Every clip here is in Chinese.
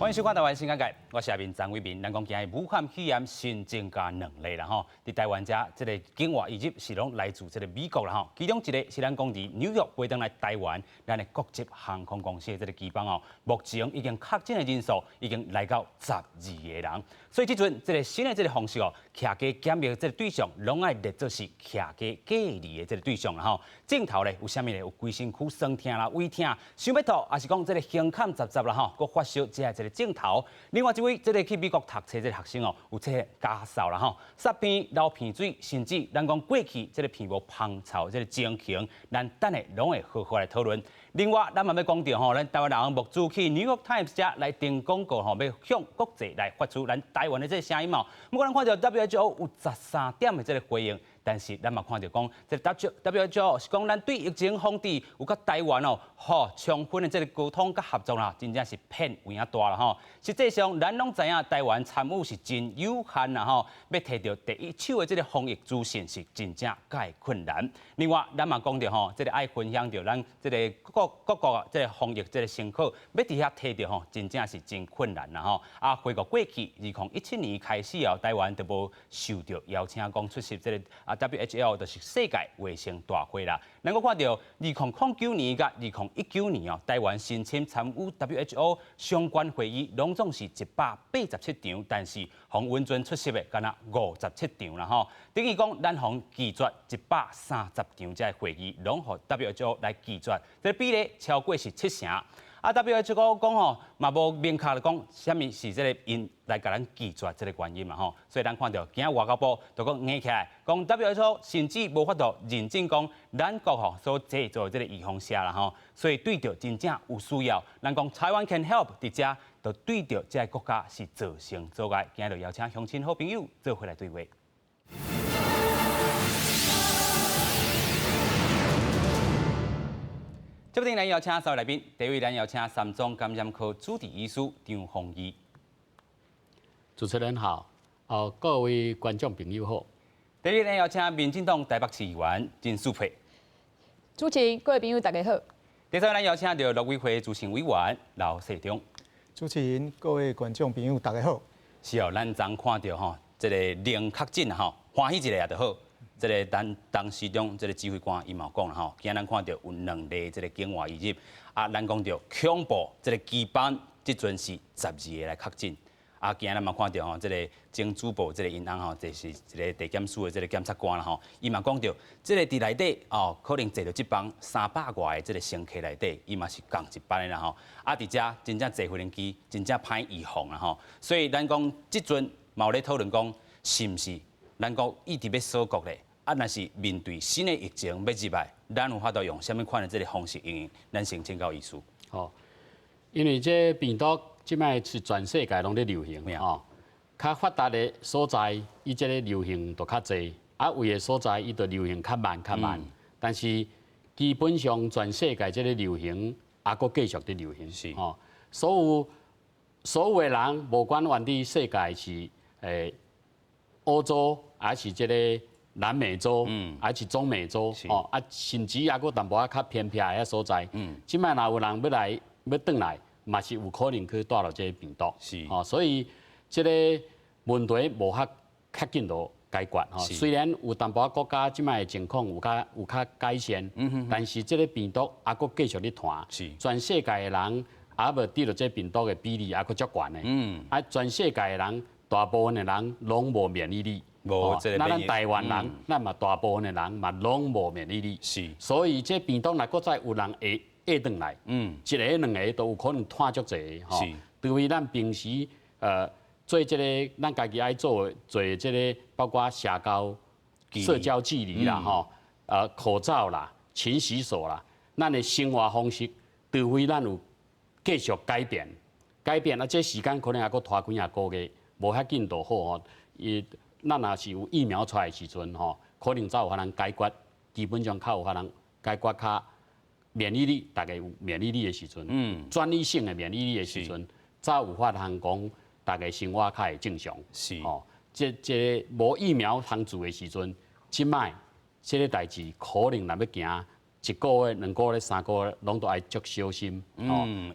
欢迎收看台湾新闻界，我是下面张伟民。咱讲今日武汉肺炎新增加2例啦吼，伫台湾遮这个境外移入是拢来自这个美国啦吼，其中一个是咱讲伫纽约飞登来台湾，咱的国际航空公司的这个机房哦，目前已经确诊的人数已经来到12个人，所以即阵这个新的这个方式哦，徛家检疫这个对象拢爱列作是徛家隔离的这个对象啦吼。镜头咧有啥物咧？有规身躯酸痛啦、胃痛、想要吐，还是讲这个胸坎杂杂啦吼，佮发烧，这个镜头。另外一位这个去美国读册这个学生哦，有这个家扫啦吼，撒鼻、流鼻水，甚至咱讲过去这个鼻部芳臭这个情形，咱等下拢会好好来讨论。另外，咱嘛要讲到吼，咱台湾人目主去 New York Times 遮来订广告吼，要向国际来发出咱台湾的这个声音嘛。不过咱看到 WHO 有13点的这个回应。但是咱嘛看到讲，这 WHO 是讲咱对疫情防治有甲台湾哦，充分的这个沟通甲合作啦，真正是骗有影大啦吼。实际上，咱拢知影台湾参与是真有限啦吼，要摕到第一手的这个防疫资讯是真正介困难。另外，咱嘛讲到吼，这个爱分享到咱这个各国这个防疫这个成果，要伫遐摕到吼，真正是真困难啦吼。啊，回顾过去2017年开始哦，台湾都无受到邀请讲出席这个WHO 就是世界卫生大会啦。咱个看到2009年甲2019年哦，台湾申请参与 WHO 相关会议，拢总是187场，但是洪文尊出席的敢若57场啦吼。等于讲咱洪拒绝130场这会议，拢互 WHO 来拒绝，这比例超过是70%。WHO 讲吼，嘛无明确来讲，啥物是这个因来甲咱拒绝这个原因嘛吼，所以咱看到今仔外交部就讲硬起来，讲 WHO 甚至无法度认证讲咱国吼所制作这个预防车啦吼，所以对着真正有需要，咱讲台湾 can help 伫遮，就对着这个国家是造成阻碍。今日就邀请乡亲好朋友做回来对话。这边咱邀请3位来宾，第一位咱邀请三中感染科主治医师张宏仪。主持人好，各位观众朋友好。第二位咱邀请民进党台北市议员陈淑佩。主持人各位朋友大家好。第三位咱邀请到陆委会主席委员刘世忠。主持人各位观众朋友大家好。是哦，咱昨看到吼，这个零确诊吼，欢喜一个也就好。这个咱当时中这个指挥官伊嘛讲啦吼，今日咱看到有2例这个境外移入，啊，咱讲到恐怖这个基班，即阵是12个来确诊，啊，今日咱嘛看到吼，这个经主部这个银行吼，就是一个地检署的这个检察官啦吼，伊嘛讲到，这个伫内底哦，可能坐到这帮300外的这个乘客内底，伊嘛是共一班的啦吼，啊，伫遮真正坐飞轮机，真正歹预防啦吼，所以咱讲即阵嘛有咧讨论讲，是毋是咱讲一直要锁国咧？啊，若是面对新的疫情要入来，咱有法度用什么款的这个方式应用？咱先请教医师。因为这病毒即摆是全世界拢咧流行吼，较发达的所在，伊这个流行就较侪，啊，有的所在伊就流行较慢。但是基本上全世界这个流行也阁继续伫流行。是所有的人，无管原伫世界是欧洲还是这个南美洲，还是中美洲，甚至也阁淡薄仔较偏僻的所在，即摆若有人要转来，嘛是有可能去带到这个病毒，所以这个问题无法较紧就解决。虽然有淡薄仔国家即摆的情况有较改善，但是这个病毒也阁继续咧传，全世界的人也无得到这病毒的比例也阁足悬的，全世界的人。大部分的人拢无免疫力，那咱台湾人，咱嘛大部分的人嘛拢无免疫力，所以这病毒若搁再有人会转来，一个2个都有可能传足侪吼。除非咱平时做这个咱家己爱做这个，包括社交距离啦吼，口罩啦、勤洗手啦，咱的生活方式，除非咱有继续改变啊，这时间可能还搁拖几啊个月。无遐紧就好吼，咱若是有疫苗出来的时阵吼，可能才有法通解决，基本上较有法通解决较免疫力，大概有免疫力的时阵，专利性的免疫力的时阵，才有法通讲大概生活较会正常。这无疫苗通做的时阵，即摆这个代志可能若要行1个月、2个月、3个月，拢都爱足小心。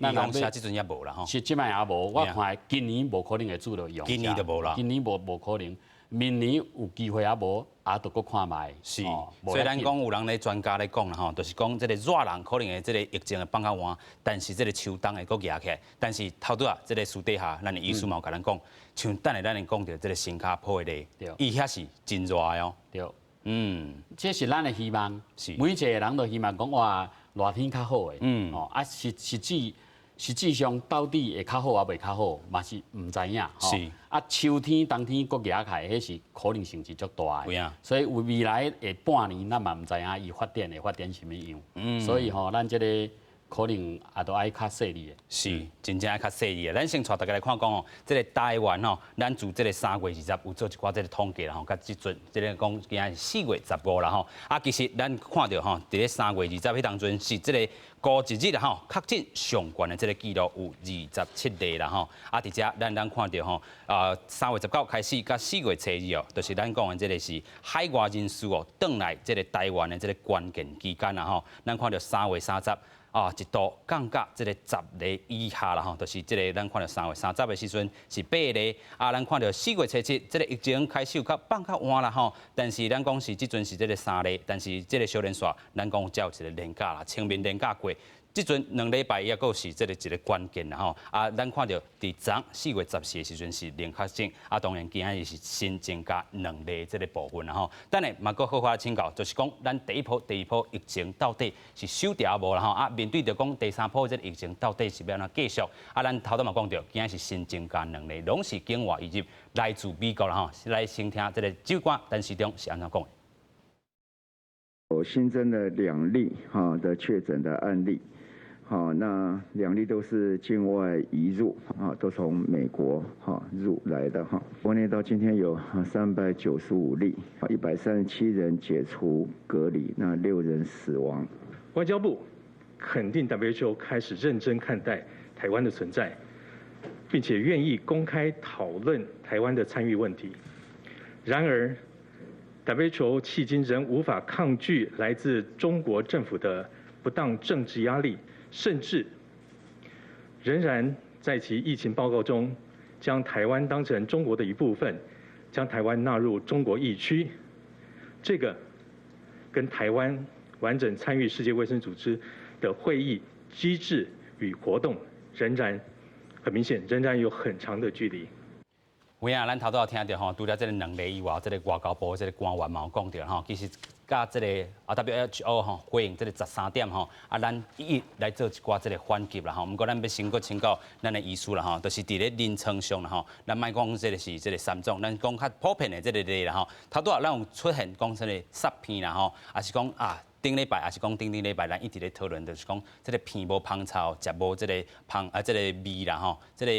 那用车即阵也无啦吼。是即摆也无，我看今年无可能会做到用。今年就无啦。今年无可能，明年有机会也无，也都搁看卖。是，所以咱讲有人咧专家咧讲啦吼，就是讲这个热人可能会这个疫情会放较晚，但是这个秋冬会搁压起来。但是头拄啊，这个私底下，咱的医师嘛有甲咱讲，像等下咱会讲到这个新加坡的咧，伊遐是真热的哦。对。这是咱的希望。是。每一个人都希望讲哇，热天较好的。实际上到底会较好也袂较好，嘛是唔知影。是。秋天、冬天搁压起来，迄是可能性是足大的。所以未来的半年，咱嘛唔知影伊发展什么样。所以咱这个。可能也都爱较细腻的，是真正爱较细腻的。咱先带大家来看讲哦，这个台湾吼，咱自这个3月20有做一寡这个统计啦吼，甲即阵这个讲今仔4月15啦吼，其实咱看到吼，伫咧3月20迄当阵是这个过一日啦吼，确诊上悬的这个记录有27例啦吼，伫遮咱看到吼，3月19开始，甲4月初2哦，就是咱讲的这个是海外人士哦，转来这个台湾的这个关键期间啦吼，咱看到3月30。一度降到这个10例以下啦吼，就是这个咱看到3月30的时阵是8例，咱看到4月初7，这个疫情开始有较放较晚啦吼，但是咱讲是即阵是这个3例，但是这个小连续，咱讲才有一个连假啦，清明连假过。即阵2礼拜也够是这个一个关键啦吼，咱看到伫昨4月14的时阵是零确诊，当然今仔日是新增加2例这个部分啦吼。等下嘛，搁好好请教，就是讲咱第一波疫情到底是收掉无啦吼？面对着讲第3波这个疫情到底是要安怎继续？咱头头嘛讲到，今仔是新增加2例，拢是境外以及来自美国啦吼。来先听这个主管陈时中是安怎讲的？我新增了2例的确诊的案例。好，那2例都是境外移入，都从美国入来的哈。国内到今天有395例，137人解除隔离，那6人死亡。外交部肯定 WHO 开始认真看待台湾的存在，并且愿意公开讨论台湾的参与问题。然而 ，WHO 迄今仍无法抗拒来自中国政府的不当政治压力。甚至仍然在其疫情报告中，将台湾当成中国的一部分，将台湾纳入中国疫区。这个跟台湾完整参与世界卫生组织的会议机制与活动，仍然很明显，仍然有很长的距离。有影，咱头拄有听到吼，除了这个2例以外，这个外交部这个官员嘛有讲到吼，其實甲这个WHO 吼回应这个13點吼，咱一來做一寡這個反擊啦吼。不過咱要先個請教咱的醫師啦吼，就是伫咧臨床上啦吼，咱莫講這個是這個3種，咱講較普遍的這個例啦吼。頭拄咱有出現講這個煞片啦吼，還是講頂禮拜，還是講頂禮拜，咱一直咧討論，就是講這個片無芳臭，食無這個這個味啦吼，這個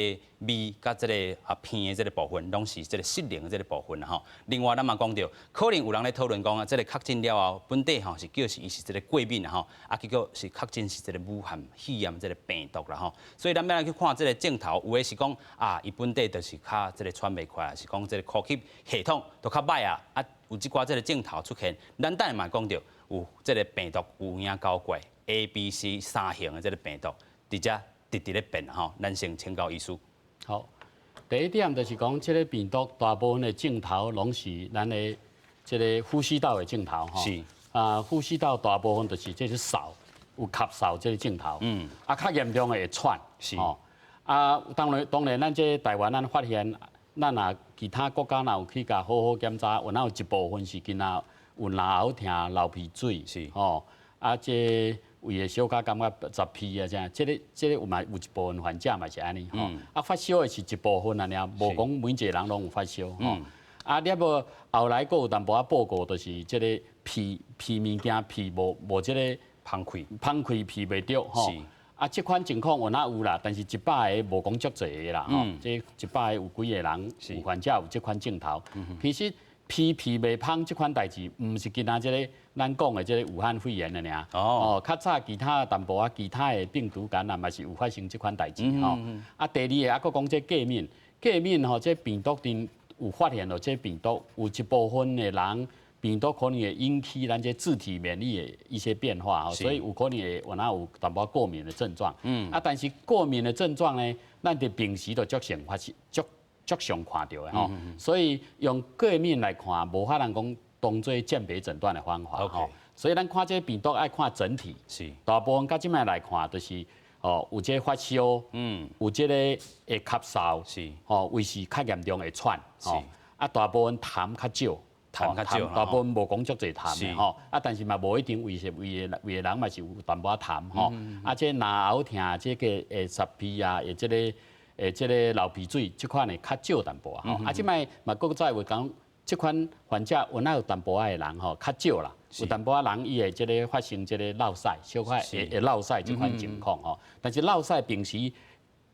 味甲這個片的這個部分，攏是這個失靈的這個部分啦吼。另外，咱嘛講到，可能有人咧討論講這個確診了後，本地吼是叫是伊是這個過敏啦吼，結果是確診是這個武漢肺炎這個病毒啦吼。所以咱要來去看這個鏡頭，有的是講伊本地就是較這個喘袂快，是講這個呼吸系統都較歹有一寡這個鏡頭出現，咱等下嘛講到。有這個病毒有影搞怪 ，A、B、C 3型的這個病毒，直接直咧變吼，咱先請教醫師。好，第一點就是講，這個病毒大部分的鏡頭攏是咱的這個呼吸道的鏡頭吼。是。呼吸道大部分就是這是掃，有吸掃這個鏡頭。較嚴重的會喘。是。當然，咱這台灣咱發現，咱其他國家有去甲好好檢查，有一部分是囡仔。有嚨喉疼、流鼻水，是吼，這胃的小可感覺雜屁這個有一部分患者嘛是安尼吼，發燒的是一部分爾，無講每一個人攏有發燒吼。了無後來閣有淡薄報告，就是這個鼻物件鼻無這個芳氣鼻袂着吼。這款情況有哪有啦，但是100個無講足濟個啦吼，這100個有幾個人有患者有這款症頭，其實。鼻袂芳這款代志，唔是今仔這個咱講的這個武漢肺炎的爾。較早其他淡薄其他的病毒感染嘛是有發生這款代志吼。第二個，還佫講這過敏吼，這病毒有發現了這病毒，有一部分的人病毒可能会引起咱这自体免疫的一些变化哦，所以有可能会有淡薄过敏的症状。但是过敏的症状呢，咱伫平时就足常看到的吼，所以用过敏来看，无法能讲当做鉴别诊断的方法吼。所以咱看这个病毒爱看整体，是大部分到即摆来看，就是有这个发烧，有这个会咳嗽，是胃是较严重会喘，大部分痰较少。痰较少，大部分无讲足侪痰的吼，但是嘛无一定胃的人嘛是有淡薄痰吼，这牙喉痛，这个湿皮啊，这个流鼻水，这款的较少淡薄啊吼，即摆嘛搁再有讲，这款患者有哪有淡薄仔的人吼较少啦，有淡薄仔人伊会这个发生这个落屎，小块会落屎这款情况吼，但是落屎平时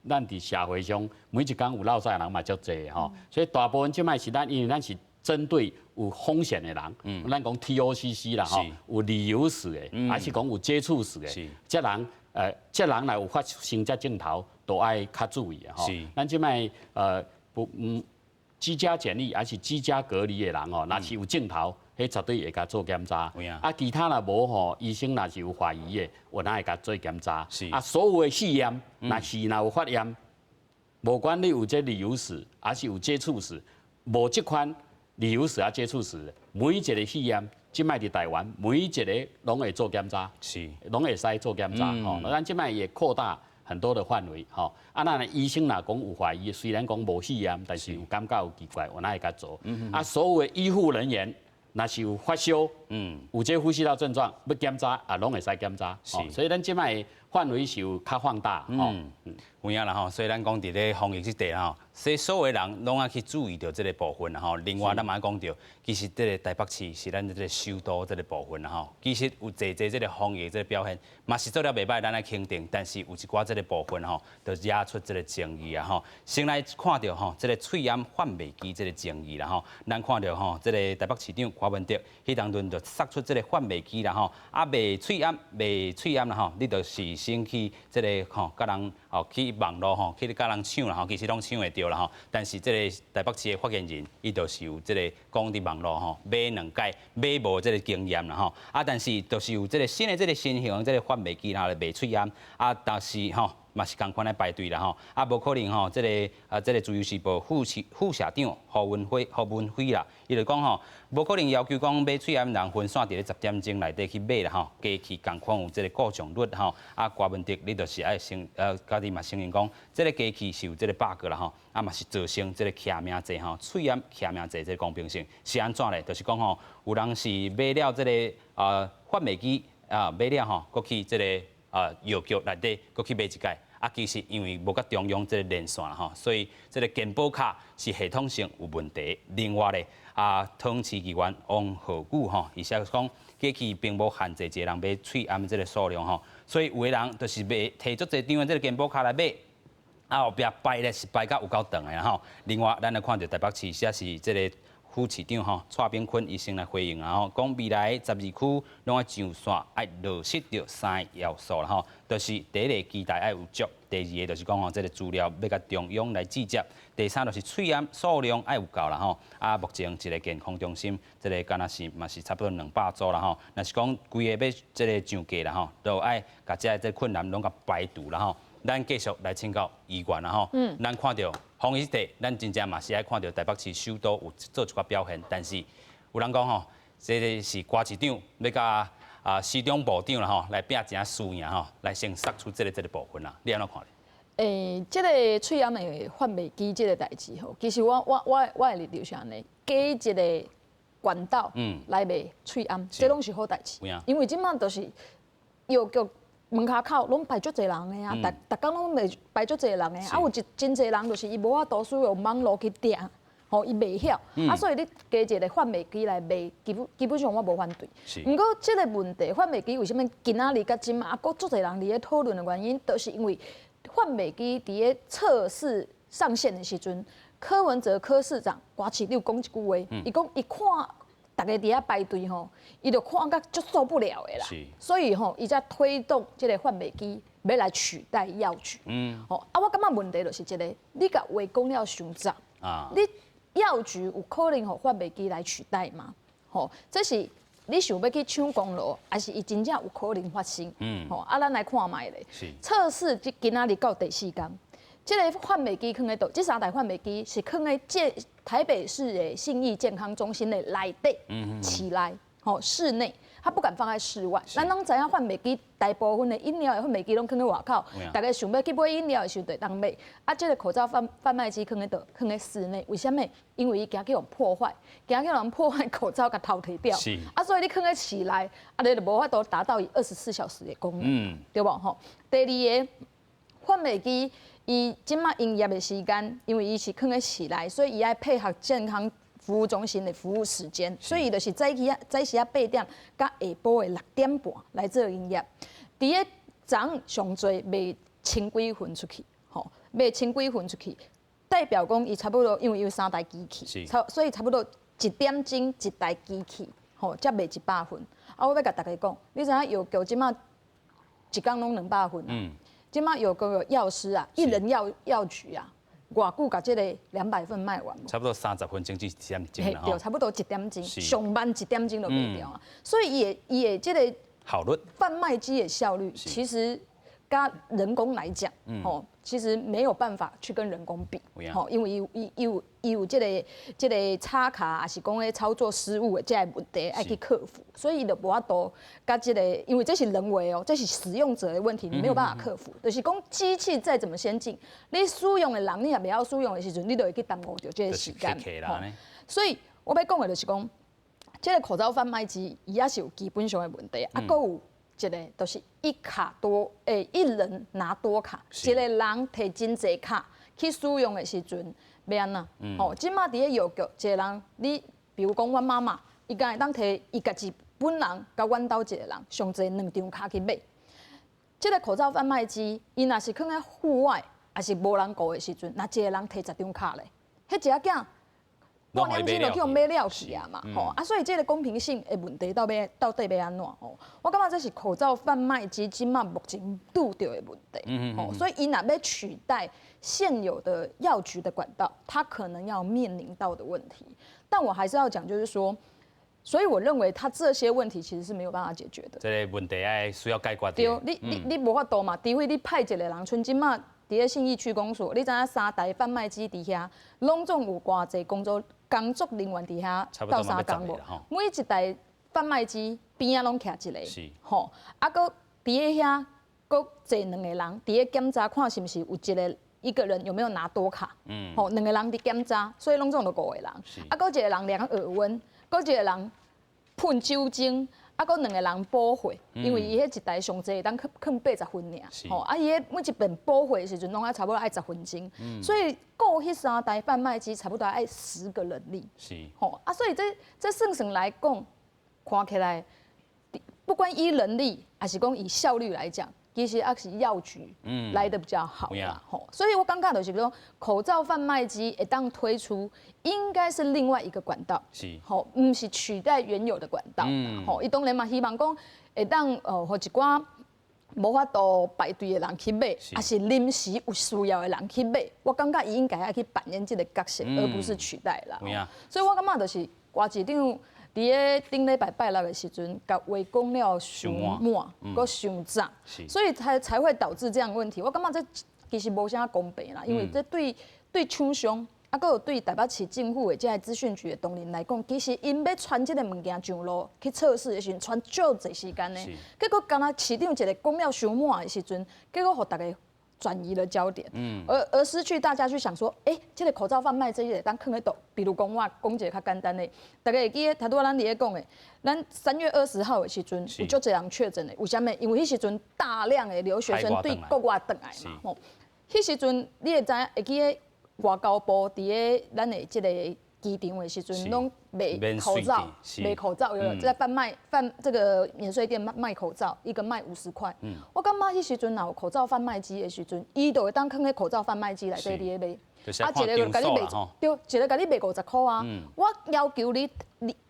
咱伫社会上每一工有落屎的人嘛足侪吼，所以大部分即摆是因为咱是针对有风险的人，咱讲 TOCC 啦吼，有旅游史的，还是讲有接触史的，这人来有发生这镜头，都爱较注意的吼。咱即摆居家检疫还是居家隔离的人吼，若是有镜头，迄绝对会甲做检查。其他若无吼，医生若是有怀疑的，有哪会甲做检查。所有的试验，若有发验，无管你有这旅游史，还是有接触史，无这款。旅游史啊，接触史，每一个试验，即摆伫台湾，每一个拢会做检查，拢会使做检查吼。咱即摆也扩大很多的范围吼。那医生若讲有怀疑，虽然讲无试验，但是有感觉有奇怪，我哪会甲做？所有的医护人员，若是有发烧，有这呼吸道症状，要检查拢会使检查。所以咱即摆范围是有较放大吼。有影啦吼，所以咱讲伫咧防疫这地吼，所有的人拢爱去注意到这个部分啦吼。另外，咱嘛讲到，其实这个台北市是咱这个首都这个部分啦吼。其实有侪这个防疫这个表现，嘛是做了袂歹，咱来肯定。但是有一寡这个部分吼，就惹出这个争议啊吼。先来看到吼，这个喙炎换袂记这个争议啦吼。咱看到吼，这个台北市长柯文哲，迄当阵就杀出这个换袂记啦吼。袂喙炎啦吼，你就是先去这个吼，甲人去网络吼，去甲人抢啦吼，其实拢抢会到啦吼。但是这个台北市的发言人，伊就是有这个讲伫网络吼，买2届，买无这个经验啦吼。但是就是有这个新的这个新型这个换袂记啦，卖喙炎但是吼。嘛是共款来排队啦吼，无可能吼，这个自由时报副社长何文辉啦，伊就讲吼，无可能要求讲买喙炎人分散伫咧10点钟内底去买啦吼，加去共款有这个故障率吼，柯文哲你就是爱家己嘛承认讲，这个机器是有这个 bug 啦吼，嘛是造成这个徛命济吼，喙炎徛命济这个公平性是安怎咧？就是讲吼，有人是买了这个发霉机买了吼，搁去这个药局内底搁去买一届。其实因为无甲中央这个连线吼，所以这个健保卡是系统性有问题。另外咧，通市议员王浩宇吼，伊说讲机器并无限制一个人买喙炎这个数量吼，所以有的人就是买摕足侪张的这个健保卡来买，后壁排咧是排甲有够长的吼。另外，咱来看到台北市也是这个。副市长吼蔡炳坤医生来回应啊吼，讲未来12区拢要上线，爱落实到3个要素啦吼，就是第一个期待爱有足，第二个就是讲吼，这个资料要甲中央来集结，第三就是喙炎数量爱有够啦吼。目前一个健康中心，这个敢若是嘛是差不多200组啦吼。若是讲规个要这个上架啦吼，都爱甲这困难拢甲排除啦吼。咱继续来请教医院啦吼，咱看到防疫地，咱真正嘛是爱看到台北市首都有做一寡表现，但是有人讲吼，这个是郭市长要甲市长部长啦吼来拼正输赢吼，来先杀出这个部分啦，你安怎看咧？这个喙炎的换袂记这个代志吼，其实我的立场是安尼，加一个管道来卖喙炎，这拢是好代志，因为即摆都是药局。门骹口拢排足侪人的啊，逐工拢排足侪人的，有真侪人就是伊无法度使用网络去订，伊袂晓，所以你加一个贩卖机来卖，基本上我无反对。不过这个问题，贩卖机为什么今仔日甲今嘛佫足侪人伫咧讨论的原因，就是因为贩卖机伫咧测试上线的时阵，柯文哲柯市长郭市长讲一句话，伊讲伊看。大家伫遐排队吼，伊就看甲足受不了的啦，所以吼，伊才推动这个贩卖机要来取代药局。我感觉问题就是这个，你甲话讲了伤杂，你药局有可能互贩卖机来取代吗？吼，这是你想要去抢功劳，还是伊真正有可能发生？吼，啊，咱来看卖咧。测试今仔日到第4天，这个贩卖机放在倒，这3台贩卖机是放在台北市的信义健康中心的内底，起来，吼，室内。他不敢放在室外。咱拢知影贩卖机大部分的饮料的贩卖机拢放在外口，大家想要去买饮料的时候就当买。啊，这个口罩贩卖机放在倒，放在室内，为什么？因为伊惊叫人破坏，惊叫人破坏口罩，甲偷摕掉。啊，所以你放在起来，啊，你就无法度达到伊24小时的功能，对不？吼。第二个贩卖机，伊即马营业的时间，因为伊是放在起来，所以伊爱配合健康服务中心的服务时间，所以就是早时8点，甲下晡的6点半来做营业。伫个早上最卖千几份出去，吼，卖千几份出去，代表讲伊差不多，因为有3台机器，所以差不多1点钟1台机器，吼，才卖100份。啊，我要甲大家讲，你知影药局即马一天拢200份啊？即马药局有药师啊，一人药局啊。偌久甲这个200份卖完？差不多30分钟至1点钟啦，对，差不多1点钟，上班1点钟就卖掉啊。所以也这个效率，贩卖机的效率，其实跟人工来讲，其实没有办法去跟人工比，因为有这个插卡，还是讲咧操作失误的这个问题要去克服，所以就无法度甲这个，因为这是人为哦，这是使用者的问题，你没有办法克服。就是讲机器再怎么先进，你使用的人你也袂晓使用的时阵，你就会去耽误掉这个时间。所以我要讲的就是讲，这个口罩贩卖机伊也是有基本上的问题，啊，搁有。一个就是一人拿多卡，一个人摕真侪卡去使用的时阵，要安怎？哦，即马伫个药局，一个人，你比如讲阮妈妈，伊敢会当摕伊家己本人，甲阮兜一个人，上侪2张卡去买。这个口罩贩卖机，伊若是放在户外，还是无人顾的时阵，那一个人摕10张卡咧，迄一个囝。半点钟就去用买了去啊嘛，吼啊，所以这个公平性的问题到底要安怎？吼，我感觉这是口罩贩卖机即马目前拄到的问题，吼，所以伊若要取代现有的药局的管道，它可能要面临到的问题。但我还是要讲，就是说，所以我认为它这些问题其实是没有办法解决的。这个问题爱需要解决的。对，你无法度嘛，除非你派一个人，像即马。伫个信义区公所，你知影3台贩卖机伫遐，拢总有偌济工作人员伫遐斗相共无？每一台贩卖机边仔拢徛一个，吼，啊，搁伫个遐，搁坐2个人，伫个检查看是毋是有一个人有没有拿多卡，吼，2个人伫检查，所以拢总有5个人，啊，搁一个人量耳温，搁一个人喷酒精。啊，搁2个人补货，因为伊迄一台上济当放80分尔，吼，啊，伊迄每一遍补货的时阵，拢差不多爱10分钟，所以顾迄3台贩卖机差不多爱10个人力，吼，啊，所以这算来讲，看起来，不管以人力还是讲以效率来讲，其实还是药局来的比较好啦，吼，所以我感觉就是说，口罩贩卖机会当推出。应该是另外一个管道，吼，唔是取代原有的管道，吼，伊当然嘛希望讲会当互一寡无法度排队的人去买，还是临时有需要的人去买，我感觉伊应该要去扮演这个角色，而不是取代啦。所以我感觉就是瓜市长伫个顶礼拜拜六的时阵，甲话讲了伤满，搁伤早，所以才会导致这样的问题。我感觉这其实无啥公平啦，因为这对厂商。啊，搁有对台北市政府的这个资讯局的同仁来讲，其实因要传这个物件上路去测试的时阵，传足侪时间呢。结果刚才市长一个讲了伤满的时阵，结果互大家转移了焦点，而失去大家去想说，这个口罩贩卖这个当放在倒，比如讲我讲一个较简单的，大家会记得，头拄仔咱伫咧讲的，咱3月20号的时阵有足侪人确诊的，为什么？因为迄时阵大量的留学生对国外转来嘛，吼，迄时阵你会知影会记得。外交部伫个咱的这个机场的时阵，拢卖口罩，在贩这个免税店卖口罩，一个卖50块。我感觉迄时阵有口罩贩卖机的时阵，伊就会当放喺口罩贩卖机内底伫咧卖，啊，一个就甲你卖，对，一个甲你卖50块啊。我要求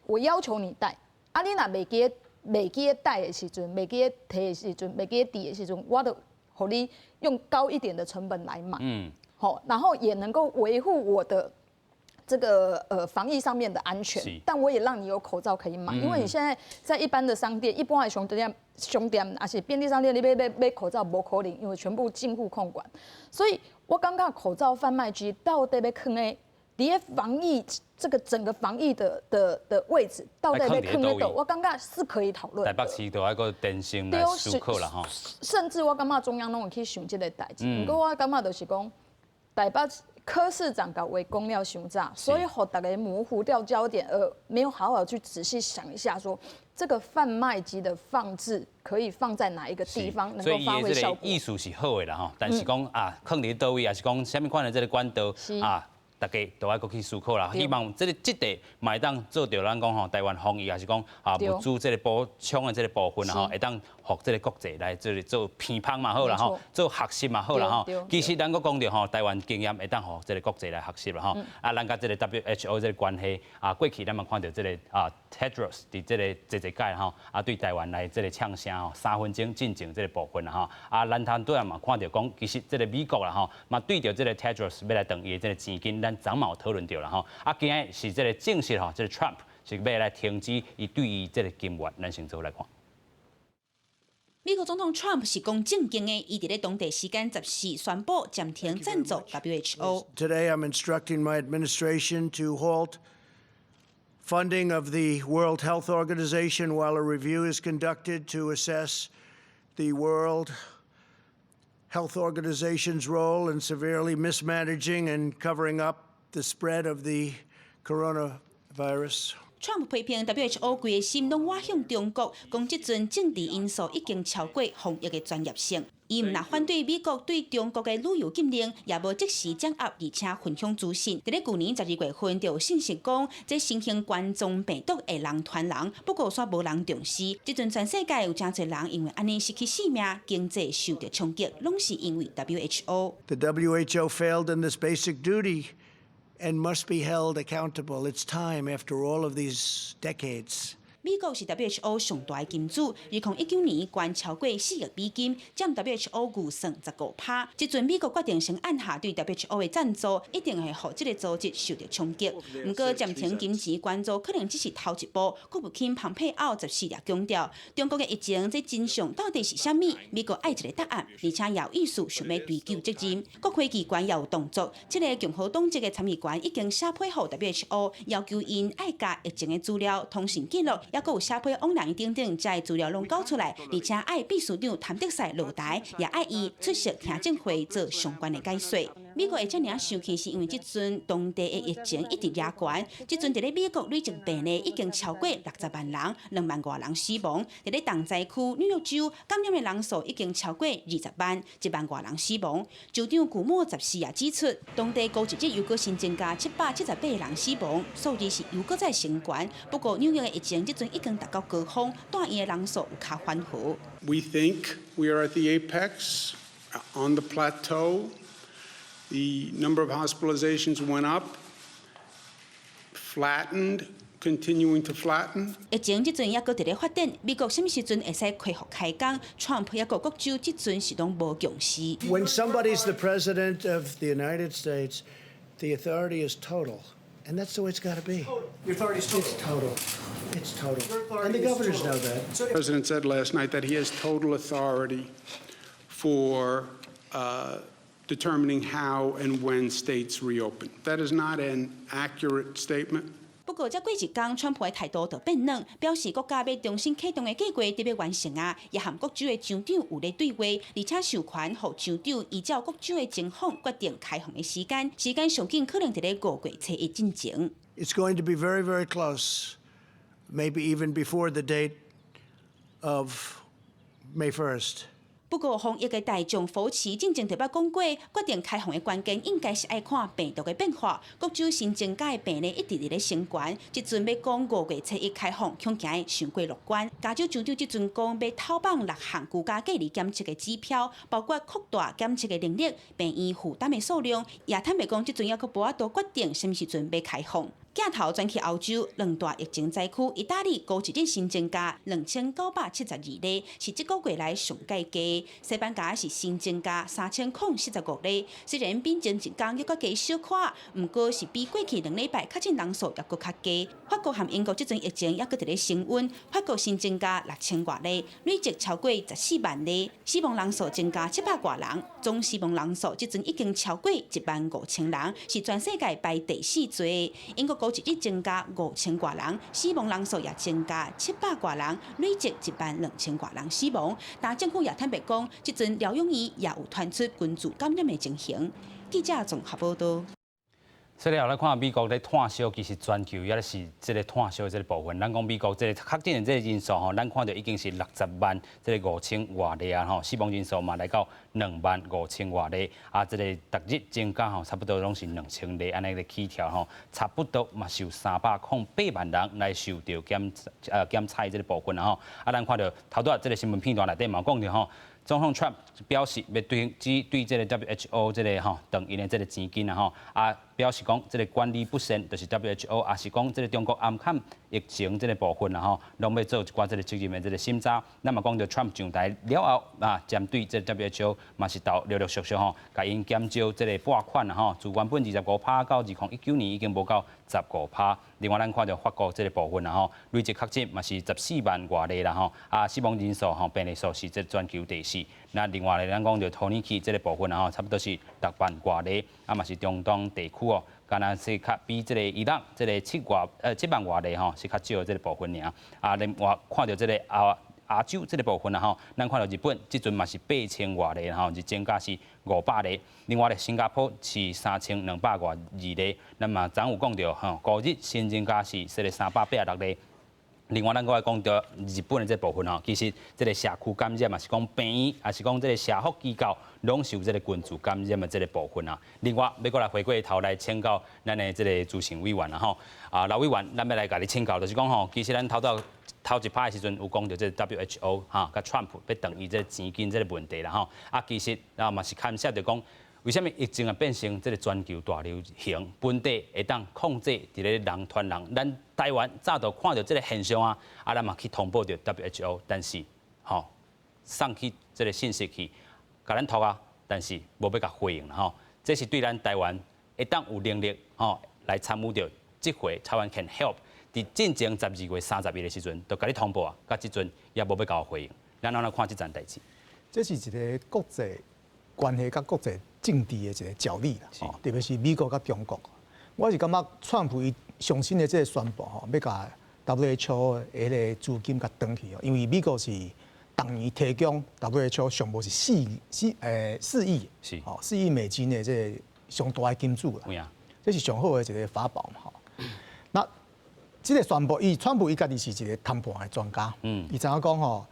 我要求你戴，啊，你若袂记戴的时阵，袂记摕的时阵，袂记抵的时阵，我就互你用高一点的成本来买。好，然后也能够维护我的这个防疫上面的安全，但我也让你有口罩可以买，因为你现在在一般的商店，一般的商店，而且便利商店你买口罩不可能，因为全部进户控管，所以我感觉口罩贩卖机到底要放在伫防疫这个整个防疫的位置，到底要放在哪？我感觉是可以讨论。台北市都还个电信来思考啦吼，甚至我感觉中央拢会去想这个代志，不过我感觉就是讲台北。柯市长搞为公料凶诈，所以让大家模糊掉焦点，没有好好去仔细想一下说这个贩卖机的放置可以放在哪一个地方能够发挥效果。意思是好的啦吼，但是讲放伫倒位，还是讲什么款的这个管道大家都要搁去思考啦。希望这个嘛会当做到咱讲吼台湾防疫，还是讲物资这个补充的这个部分吼，会当互这个国际来做偏旁嘛好啦吼，做学习嘛好啦吼。其实咱搁讲到吼台湾经验会当互这个国际来学习啦吼。咱甲这个 WHO 这个关系过去咱嘛看到这个Tedros 伫这个这届吼对台湾来这个呛声吼3分钟进境这个部分啦吼。咱团队嘛看到讲，其实这个美国啦吼嘛对着这个 Tedros 要来动伊的这个钱金，咱昨嘛有讨论到啦吼。今日是这个正式吼，这个 Trump 是要来停止伊对于这个金援，咱先做来看。美国总统 Trump 是讲正经的，伊伫咧当地时间14宣布暂停赞助 WHO。 Today, I'm instructing my administration to halt funding of the World Health Organization while a review is conducted to assess the World Health Organization's role in severely mismanaging and covering up the spread of the coronavirus. Trump 批评 WHO 规个心拢挖向中国，讲即阵政治因素已经超过防疫的专业性。伊毋但反对美国对中国的旅游禁令，也无即时掌握而且分享资讯。伫咧去年12月份就有信息讲，这新型冠状病毒会人传人，不过煞无人重视。即阵全世界有真侪人因为安尼失去性命，经济受到冲击，拢是因为 WHO。 The WHO failed in this basic duty and must be held accountable. It's time after all of these decades. 美国是 WHO 上大的金主，2019年捐超过4亿美金，占 WHO 预算15%。即阵美国决定先按下对 WHO 的赞助，一定会让这个组织受到冲击。不过暂停金钱捐助可能只是头一步。国务卿蓬佩奥14日强调，中国的疫情这真相到底是啥物？美国爱一个答案，而且也有意思想要追究责任。国会机关也有动作，这个共和党籍的参议员已经写批予 WHO， 要求因爱加疫情的资料、通讯记录。也有写批往人等等，这资料拢交出来，而且爱秘书长谭德赛落台，也爱伊出席听证会做相关的解说。美国会这样生气，是因为即阵当地的疫情一直压悬，即阵伫咧美国累计病例已经超过60万人，2万多人死亡。伫咧东灾区纽约州感染的人数已经超过20万，1万多人死亡。州长古莫14日指出，当地过一日又搁新增加778人死亡，数字是又搁再升悬。不过纽约的疫情即阵已经达到高峰，带伊的人数有较缓和。We think we are at the apex, on the plateau. The number of hospitalizations went up, flattened, continuing to flatten. 疫情即阵也搁伫咧发展，美国什么时阵会使恢复开工 ？Trump 也个各州即阵是拢无重视。When somebody's the president of the United States, the authority is total. And that's the way it's got to be. The authority is total. It's total. And the governors know that. The president said last night that he has total authority for determining how and when states reopen. That is not an accurate statement. 不过，才过一天，川普的态度就变软，表示国家要重新启动的计划得要完成啊，也和各州的州长有咧对话，而且授权予州长依照各州的情况决定开放的时间，时间上紧可能伫咧5月初1进前。It's going to be very, very close, maybe even before the date of May 1st. 不过，防疫的大众扶持正正特别讲过，决定开放的关键应该是爱看病毒的变化。各州新增加的病例一直伫咧升悬，即阵要讲5月初1开放，恐惊会伤过乐观。加州州长即阵讲要讨绑6项居家隔离检测的指标，包括扩大检测的能力、病院负担的数量，也坦白讲，即阵还阁无法度决定什么时阵要开放。镜头转去欧洲，两大疫情灾区，意大利高一日新增加2972例，是这个月来上介低。西班牙是新增加3045例，虽然比前一天又搁加小可，不过是比过去2礼拜确诊人数也搁较低。法国和英国这阵疫情也搁伫咧升温，法国新增加6000多例，累计超过14万例，死亡人数增加700多人，总死亡人数这阵已经超过15000人，是全世界排第4最。英国高一日增加5000多人，死亡人数也增加700多人，累计12000多人死亡。但政府也坦白讲，这阵疗养院也有传出群组感染的情形。记者综合报道。所以后来看美国咧炭烧，其实全球也是这个炭烧的这个部分。咱讲美国这个确诊的这个人数吼，咱看到已经是60万这个5000多例啊吼，死亡人数嘛来到2万5000多例啊，这个逐日增加吼，差不多拢是2000例安尼个起跳吼，差不多嘛是有308万人来受到检测这个部分啊吼。啊，咱看到头拄这个新闻片段内底嘛讲着吼。总统 Trump 表示要对这个 WHO 这个吼，动因的这个钱金啊吼，啊表示讲这个管理不善，就是 WHO 也是讲这个中国暗砍疫情这个部分啊吼，拢要做一寡这个责任的这个审查。那么讲到 Trump 上台了后啊，针对这个 WHO 嘛是到陆续吼，甲因减少这个拨款啊吼，自原本25%到2019年已经无到15%。另外咱看到法国这个部分啊吼，累计确诊嘛是14万多例啦吼，啊死亡人数吼病例数是这全球第4。那另外咧，咱讲到土耳其这个部分啊吼，差不多是6万多例，啊嘛是中东地区哦，敢若是较比这个伊朗这个7万多例吼是较少的这个部分尔。啊，另外看到这个亚洲这个部分啊吼，咱看到日本即阵嘛是8000多例吼，是增加是500例。另外咧，新加坡是3202例，那么昨有讲到吼，高日新增加是这个386例。另外，咱搁来讲到日本的这部分吼，其实这个社区感染嘛是讲病院，还是讲这个社福机构拢是有这个群组感染的这个部分啊。另外，要过来回过头来请教咱的这个主席委员啦吼，啊老委员，咱要来甲你请教，就是讲吼，其实咱头一拍的时阵有讲到这 WHO 哈，甲 Trump 要动伊这钱金这个问题啦吼，啊其实啊嘛是牵涉着讲。为什么疫情啊变成这个全球大流行，本地会当控制伫咧人传人？咱台湾早就看到这个现象啊，啊咱嘛去通报着 WHO， 但是吼送去这个信息去，甲咱拖啊，但是无要甲回应啦吼。这是对咱台湾会当有能力吼来参与着这回台湾 can help。伫进前12月30日的时阵，就甲你通报啊，甲即阵也无要甲我回应。咱安怎看这件代志？这是一个国际关系甲国际政治的一个角力啦，特别是美国甲中国。我是感觉川普伊上新的这个宣布吼，要甲 WHO 的迄个资金甲断去哦，因为美国是当年提供 WHO 上无是4亿，是哦4亿美金的这个上大的金主啦，这是上好的一个法宝嘛吼。那这个宣布，川普伊家己是一个谈判的专家，伊知影讲吼，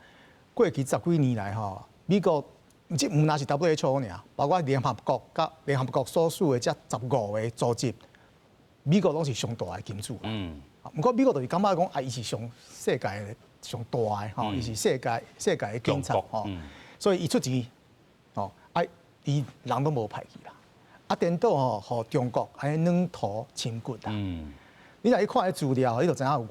过去10几年来吼，美国唔那是 WHO 尔，包括联合国甲联合国所属的这15个组织，美国拢是上大的金主。不过美国就是感觉讲，啊，伊是上世界的上大的吼，伊是世界的警察吼，所以伊出钱，吼，啊，伊人都无派去啦，啊，颠倒吼，互中国安尼软土深骨啦。你若去看迄资料，你就知影有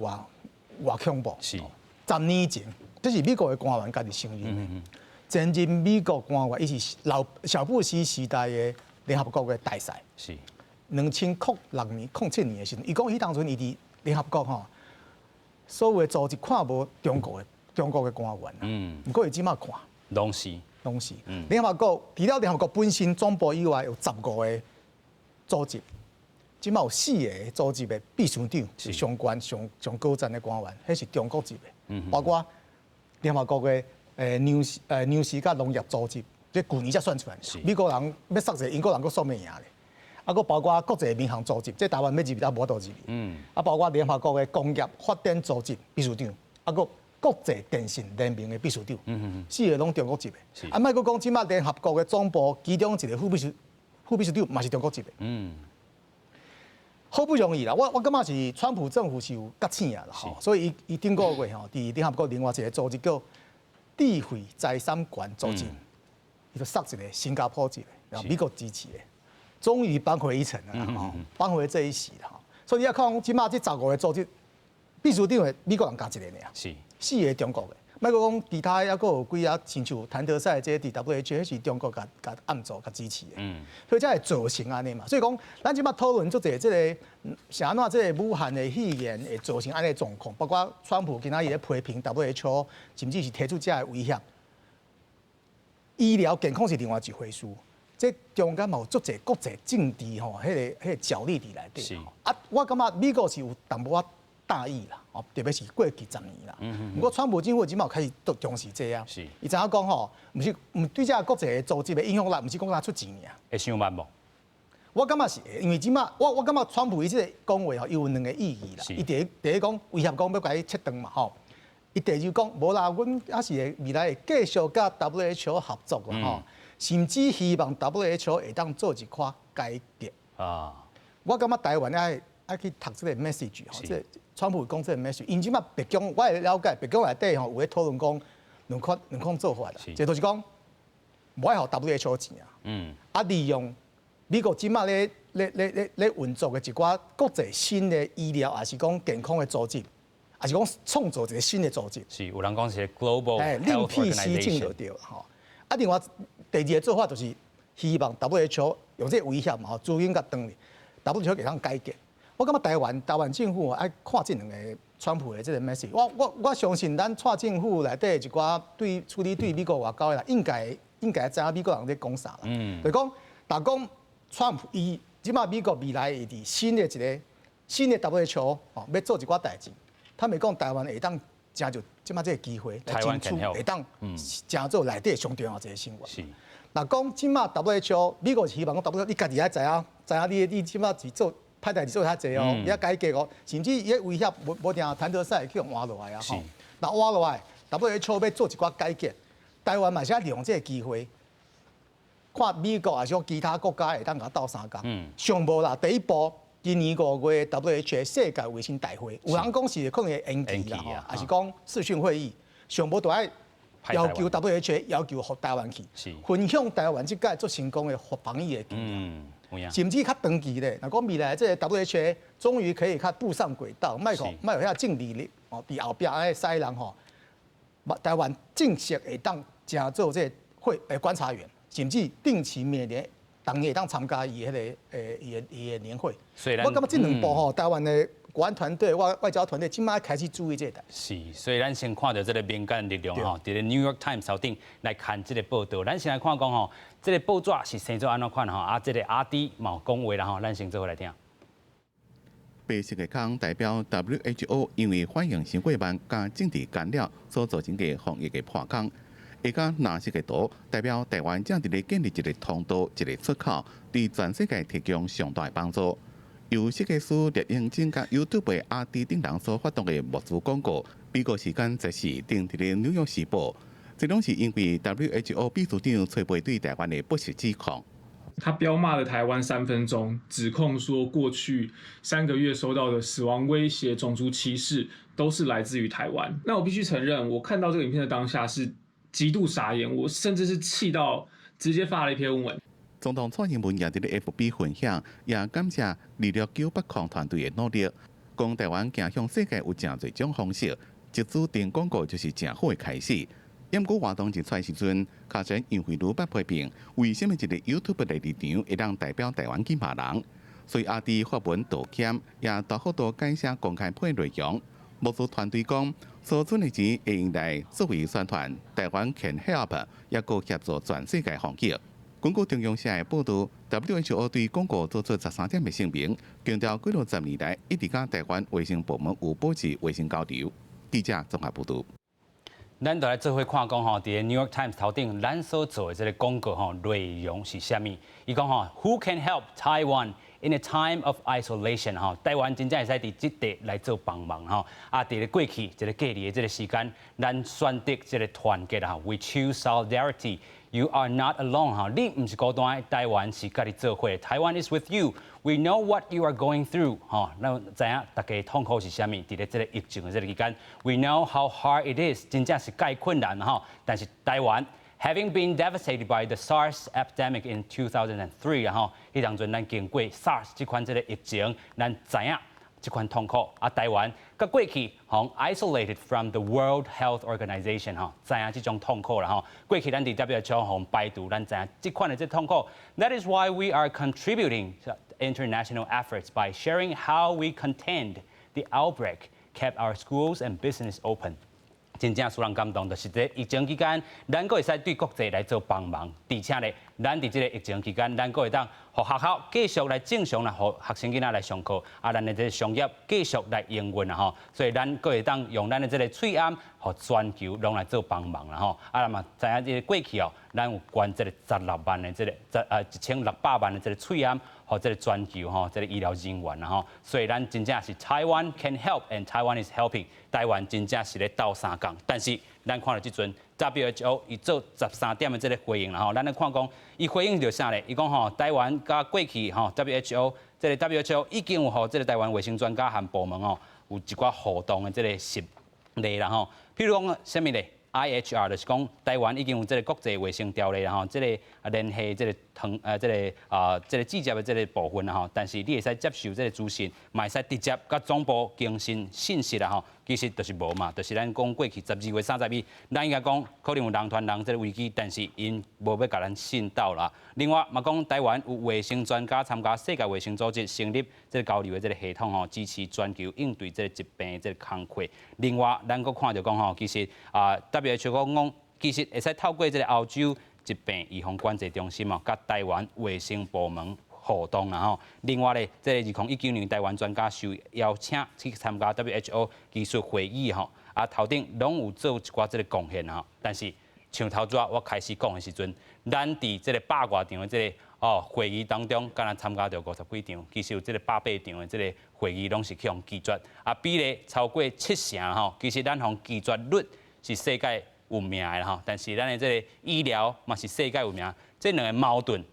偌恐怖。是，10年前，这是美国的官员家己承认。前任美国官员，伊是小布希时代的联合国的大使。是。2006年、07年的时阵，伊讲迄当阵伊伫联合国吼，所有的组织看无中国的官员。不过伊即马看。拢是。联合国除了联合国本身总部以外，有15个组织。即马有4个组织的秘书长是上高层的官员，迄是中国级的，包括联合国的粮食甲农业组织，这去年才选出来。美国人要杀一个英国人，佫说袂赢咧。啊，佫包括国际民航组织，这台湾要入也无倒入。啊，包括联合国的工业发展组织秘书长，啊，佫国际电信联盟的秘书长，4个拢中国籍的。啊，莫佫讲即马联合国的总部其中一个副秘书长嘛是中国籍的。好不容易啦，我感觉是川普政府是有觉醒啊啦吼，所以伊顶个月吼，伫联合国另外一个组织叫智慧财产权组织，伊就杀一个新加坡籍的，然后美国支持的，终于扳回一城了啦吼，扳回这一席了吼。所以你要看即马这15个组织，秘书长的美国人加一个尔，是4个中国的。莫讲讲其他还佫有几啊，亲像谭德赛这 WHO 迄是中国甲暗做甲支持的，所以才会造成安尼嘛。所以讲，咱即马讨论足侪即个是安怎即个武汉的肺炎会造成安尼状况，包括川普今仔日咧批评 WHO， 甚至是提出这个威胁。医疗健康是另外一回事，这中间嘛有足侪国际政治吼，迄个角力伫内底。啊，我感觉美国是有淡薄仔大意啦，哦，特别是过去10年啦。不过川普政府即马开始都重视这啊。是。伊知影讲吼，毋对这国际组织的影响力，毋是讲他出钱尔。会伤慢无？我感觉是，因为即马我感觉川普伊即个讲话吼，有2个意义啦。伊第一讲威胁讲要甲伊切断嘛吼。伊第二讲，无啦，阮还是会未来会继续甲 WHO 合作啦吼，甚至希望 WHO 会当做一块改革。啊，我感觉台湾爱去读这个 message 吼，即川普讲这个 message， 因即马白宫我会了解，白宫内底吼有咧讨论讲两款做法啦，一就是讲无爱互 WHO 钱啊，利用美国即马咧运作嘅一寡国际新的医疗，还是讲健康的组织。还是讲创造一个新的组织，是有人讲是 global health organization 就对吼。啊，另外第二个做法就是希望 WHO 用这个威胁嘛，吼，资金甲断去 ，WHO 会当改革。我感觉台湾政府爱看这2个川普的这个 message。我相信咱蔡政府内底一寡处理对美国外交的啦，应该知影美国人在讲啥啦。就是讲，但讲川普伊即马美国未来会伫新的WHO 吼，要做一寡代志。他们讲台湾会当真就即马这个机会来争取，会当真做内底上重要一个新闻。是，那讲即马 WHO， 美国是希望讲 WHO 你家己爱知影你即马是做歹代志做遐济哦，你要改革哦，甚至伊威胁无定谭德赛去用换落来啊吼。那换落来 WHO 要做一寡改革，台湾嘛是要利用这个机会，看美国还是讲其他国家会当甲斗相共。上无啦，第一步。今年5月 WHO 世界卫生大会，有人讲是可能会延期啦，还是讲视讯会议，上无就爱要求 WHO 要求互台湾去，分享台湾即届做成功的防疫的经验，甚至较长期咧。若讲未来这个 WHO 终于可以较步上轨道，莫有遐政治力哦，伫后壁爱使人吼，台湾正式会当真做这观察员，甚至定期每年。当然会当参加伊迄个伊的年会，我感觉这2步吼，台湾的国安团队、外交团队，即马开始注意这个。是，所以咱先看到这个民间力量吼，伫个 New York Times 头顶来看这个报道。咱先来看讲吼，这个报纸是生做安怎款吼？啊，这个阿弟嘛讲话啦吼，咱先做来听。白色的康代表 WHO 因为反应新冠病加政治干扰所造成嘅防疫嘅破口。下加蓝色嘅图代表台湾正伫咧建立一个通道、一个出口，对全世界提供上大帮助。由设计师猎鹰正甲 YouTube 嘅阿弟等人所发动嘅募资广告，美国时间14登伫咧《纽约时报》，这拢是因为 WHO 秘书长崔培对台湾嘅不实指控。他彪骂了台湾3分钟，指控说过去3个月收到的死亡威胁、种族歧视都是来自于台湾。那我必须承认，我看到这个影片的当下是极度傻眼，我甚至是气到直接发了一篇文。总统蔡英文也伫咧 FB 分享，也感谢269抗团队的努力，讲台湾走向世界有真侪种方式，一组电广告就是真好的开始。因过活动一出时阵，卡神因为鲁北批评，为什么一个 YouTube 的立场会让代表台湾去骂人？所以阿弟发文道歉，也大幅度改写公开批内容。募资团队讲，所存的钱会用来作为宣传台湾 Can Help， 也个协助全世界防疫。根据中央社的报道 ，WHO 对广告做出13点的声明，强调几60年来一直甲台湾卫生部门有保持卫生交流。记者综合报道。咱就来做伙看讲吼，伫个 New York Times 头顶，咱所做的这个广告吼内容是啥物？伊讲吼 ，Who can help Taiwan in a time of isolation？ 吼，台湾真正会使伫即地来做帮忙吼。啊，伫咧过去一个隔离的这个时间，咱选择这个团结啦 ，We choose solidarity. You are not alone 哈，你唔是孤单，台湾是甲你做伙。台湾 is with you. We know what you are going through 哈，咱知影大家痛苦是啥物？伫咧这个疫情的这个期间 ，We know how hard it is， 真正是介困难哈。但是台湾 having been devastated by the SARS epidemic in 2003 哈，迄当阵咱经过 SARS 这款这个疫情，咱知影这款痛苦。啊，台湾甲过去好 isolated from the World Health Organization 吼，知影这种痛苦啦吼。过去咱伫 WHO 吼排毒，咱知影这款的这痛苦。That is why we are contributing to international efforts by sharing how we contained the outbreak, kept our schools and business open. 真正使人感动，就是在疫情期间，咱阁会使对国际来做帮忙，而且咧，咱伫这个疫情期间，咱阁会当互学校继续来正常来互学生囡仔来上课，啊，咱的这个商业继续来营运啊吼，所以咱阁会当用咱的这个喙罨，互全球拢来做帮忙啦吼，啊，嘛知影这个过去哦，咱有捐这个16万的这个1600万的这个喙罨。或者全球吼，这个医疗人员啦吼，所以咱真正是 Taiwan can help and Taiwan is helping。台湾真正是咧斗相共，但是咱看到即阵 WHO 伊做13点的这个回应啦吼，咱咧看讲伊回应着啥咧？伊讲吼，台湾甲过去吼 WHO 这个 WHO 已经有互这个台湾卫生专家和部门吼有一寡互动的这个实例啦吼，譬如讲啥物咧？ IHR 就是讲台湾已经有这个国际卫生条例啦吼，这个联系这个这个记者的这个部分啦吼，但是你会使接受这个资讯，嘛会使直接甲总部更新信息啦吼，其实就是无嘛，就是咱讲过去12月30日，咱应该讲可能有人传人这个危机，但是因无要甲咱信到啦。另外嘛讲台湾有卫生专家参加世界卫生组织成立这个交流的这个系统吼，支持全球应对这个疾病的这个工作。另外咱佫看到讲吼，其实WHO 讲，其实会使透过这个欧洲疾病预防管制中心哦，甲台湾卫生部门互动啦吼。另外咧，这个2019年台湾专家受邀请去参加 WHO 技术会议吼，啊头顶拢有做一寡这个贡献吼。但是像头拄我开始讲的时阵，咱伫这个100多场的这个会议当中，敢若参加着50几场，其实有这个100场的这个会议拢是去用拒绝，啊比例超过70%吼。其实咱用拒绝率是世界有名的吼，但是咱的这个医疗嘛是世界有名，这两个矛盾，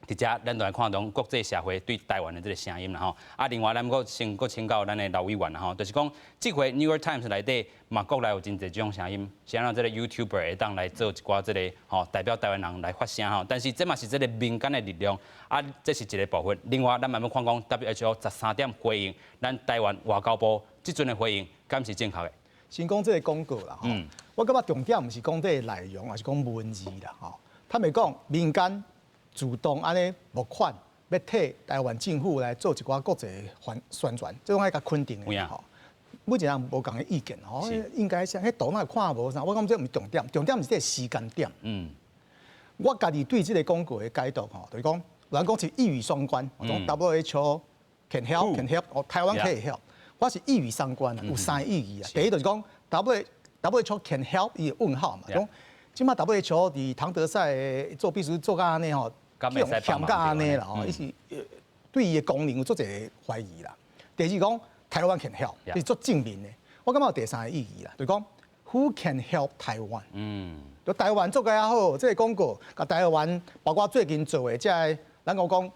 直接咱都来看到国际社会对台湾的这个声音啦吼。啊，另外咱佫请教咱的老委员啦吼，就是讲这回 New York Times 内底嘛，国内有真侪这种声音，想让这个 YouTuber 会当来做一寡这个吼代表台湾人来发声吼。但是这嘛是这个民间的力量，啊，这是一个部分。另外，咱慢慢看讲 WHO 13点回应，咱台湾外交部即阵的回应，敢是正确的？先讲这个广告啦，吼，我感觉重点毋是讲这个内容，而是讲文字啦，吼。他们讲民间主动安尼募款，要替台湾政府来做一寡国际宣传，这种爱甲肯定的吼。每一人无共的意见吼，应该像迄图那看无啥，我感觉这毋是重点，重点是这个时间点。我家己对这个广告的解读吼，就是讲，人讲是一语双关，讲 WHO can help，台湾可以 help。我是一语三关啊，有3个意义啊。第一就是讲 WHO can help 伊问号嘛，讲即马 WHO 伫唐德赛做秘书做到安尼吼，欠到安尼啦吼，伊是对伊的功能有做一个怀疑啦。第二讲台湾 can help， 是做正面的。我感觉有第3个意义啦，就是讲 Who can help 台湾？就台湾做个也好，这个广告，甲台湾包括最近做的，即个咱讲。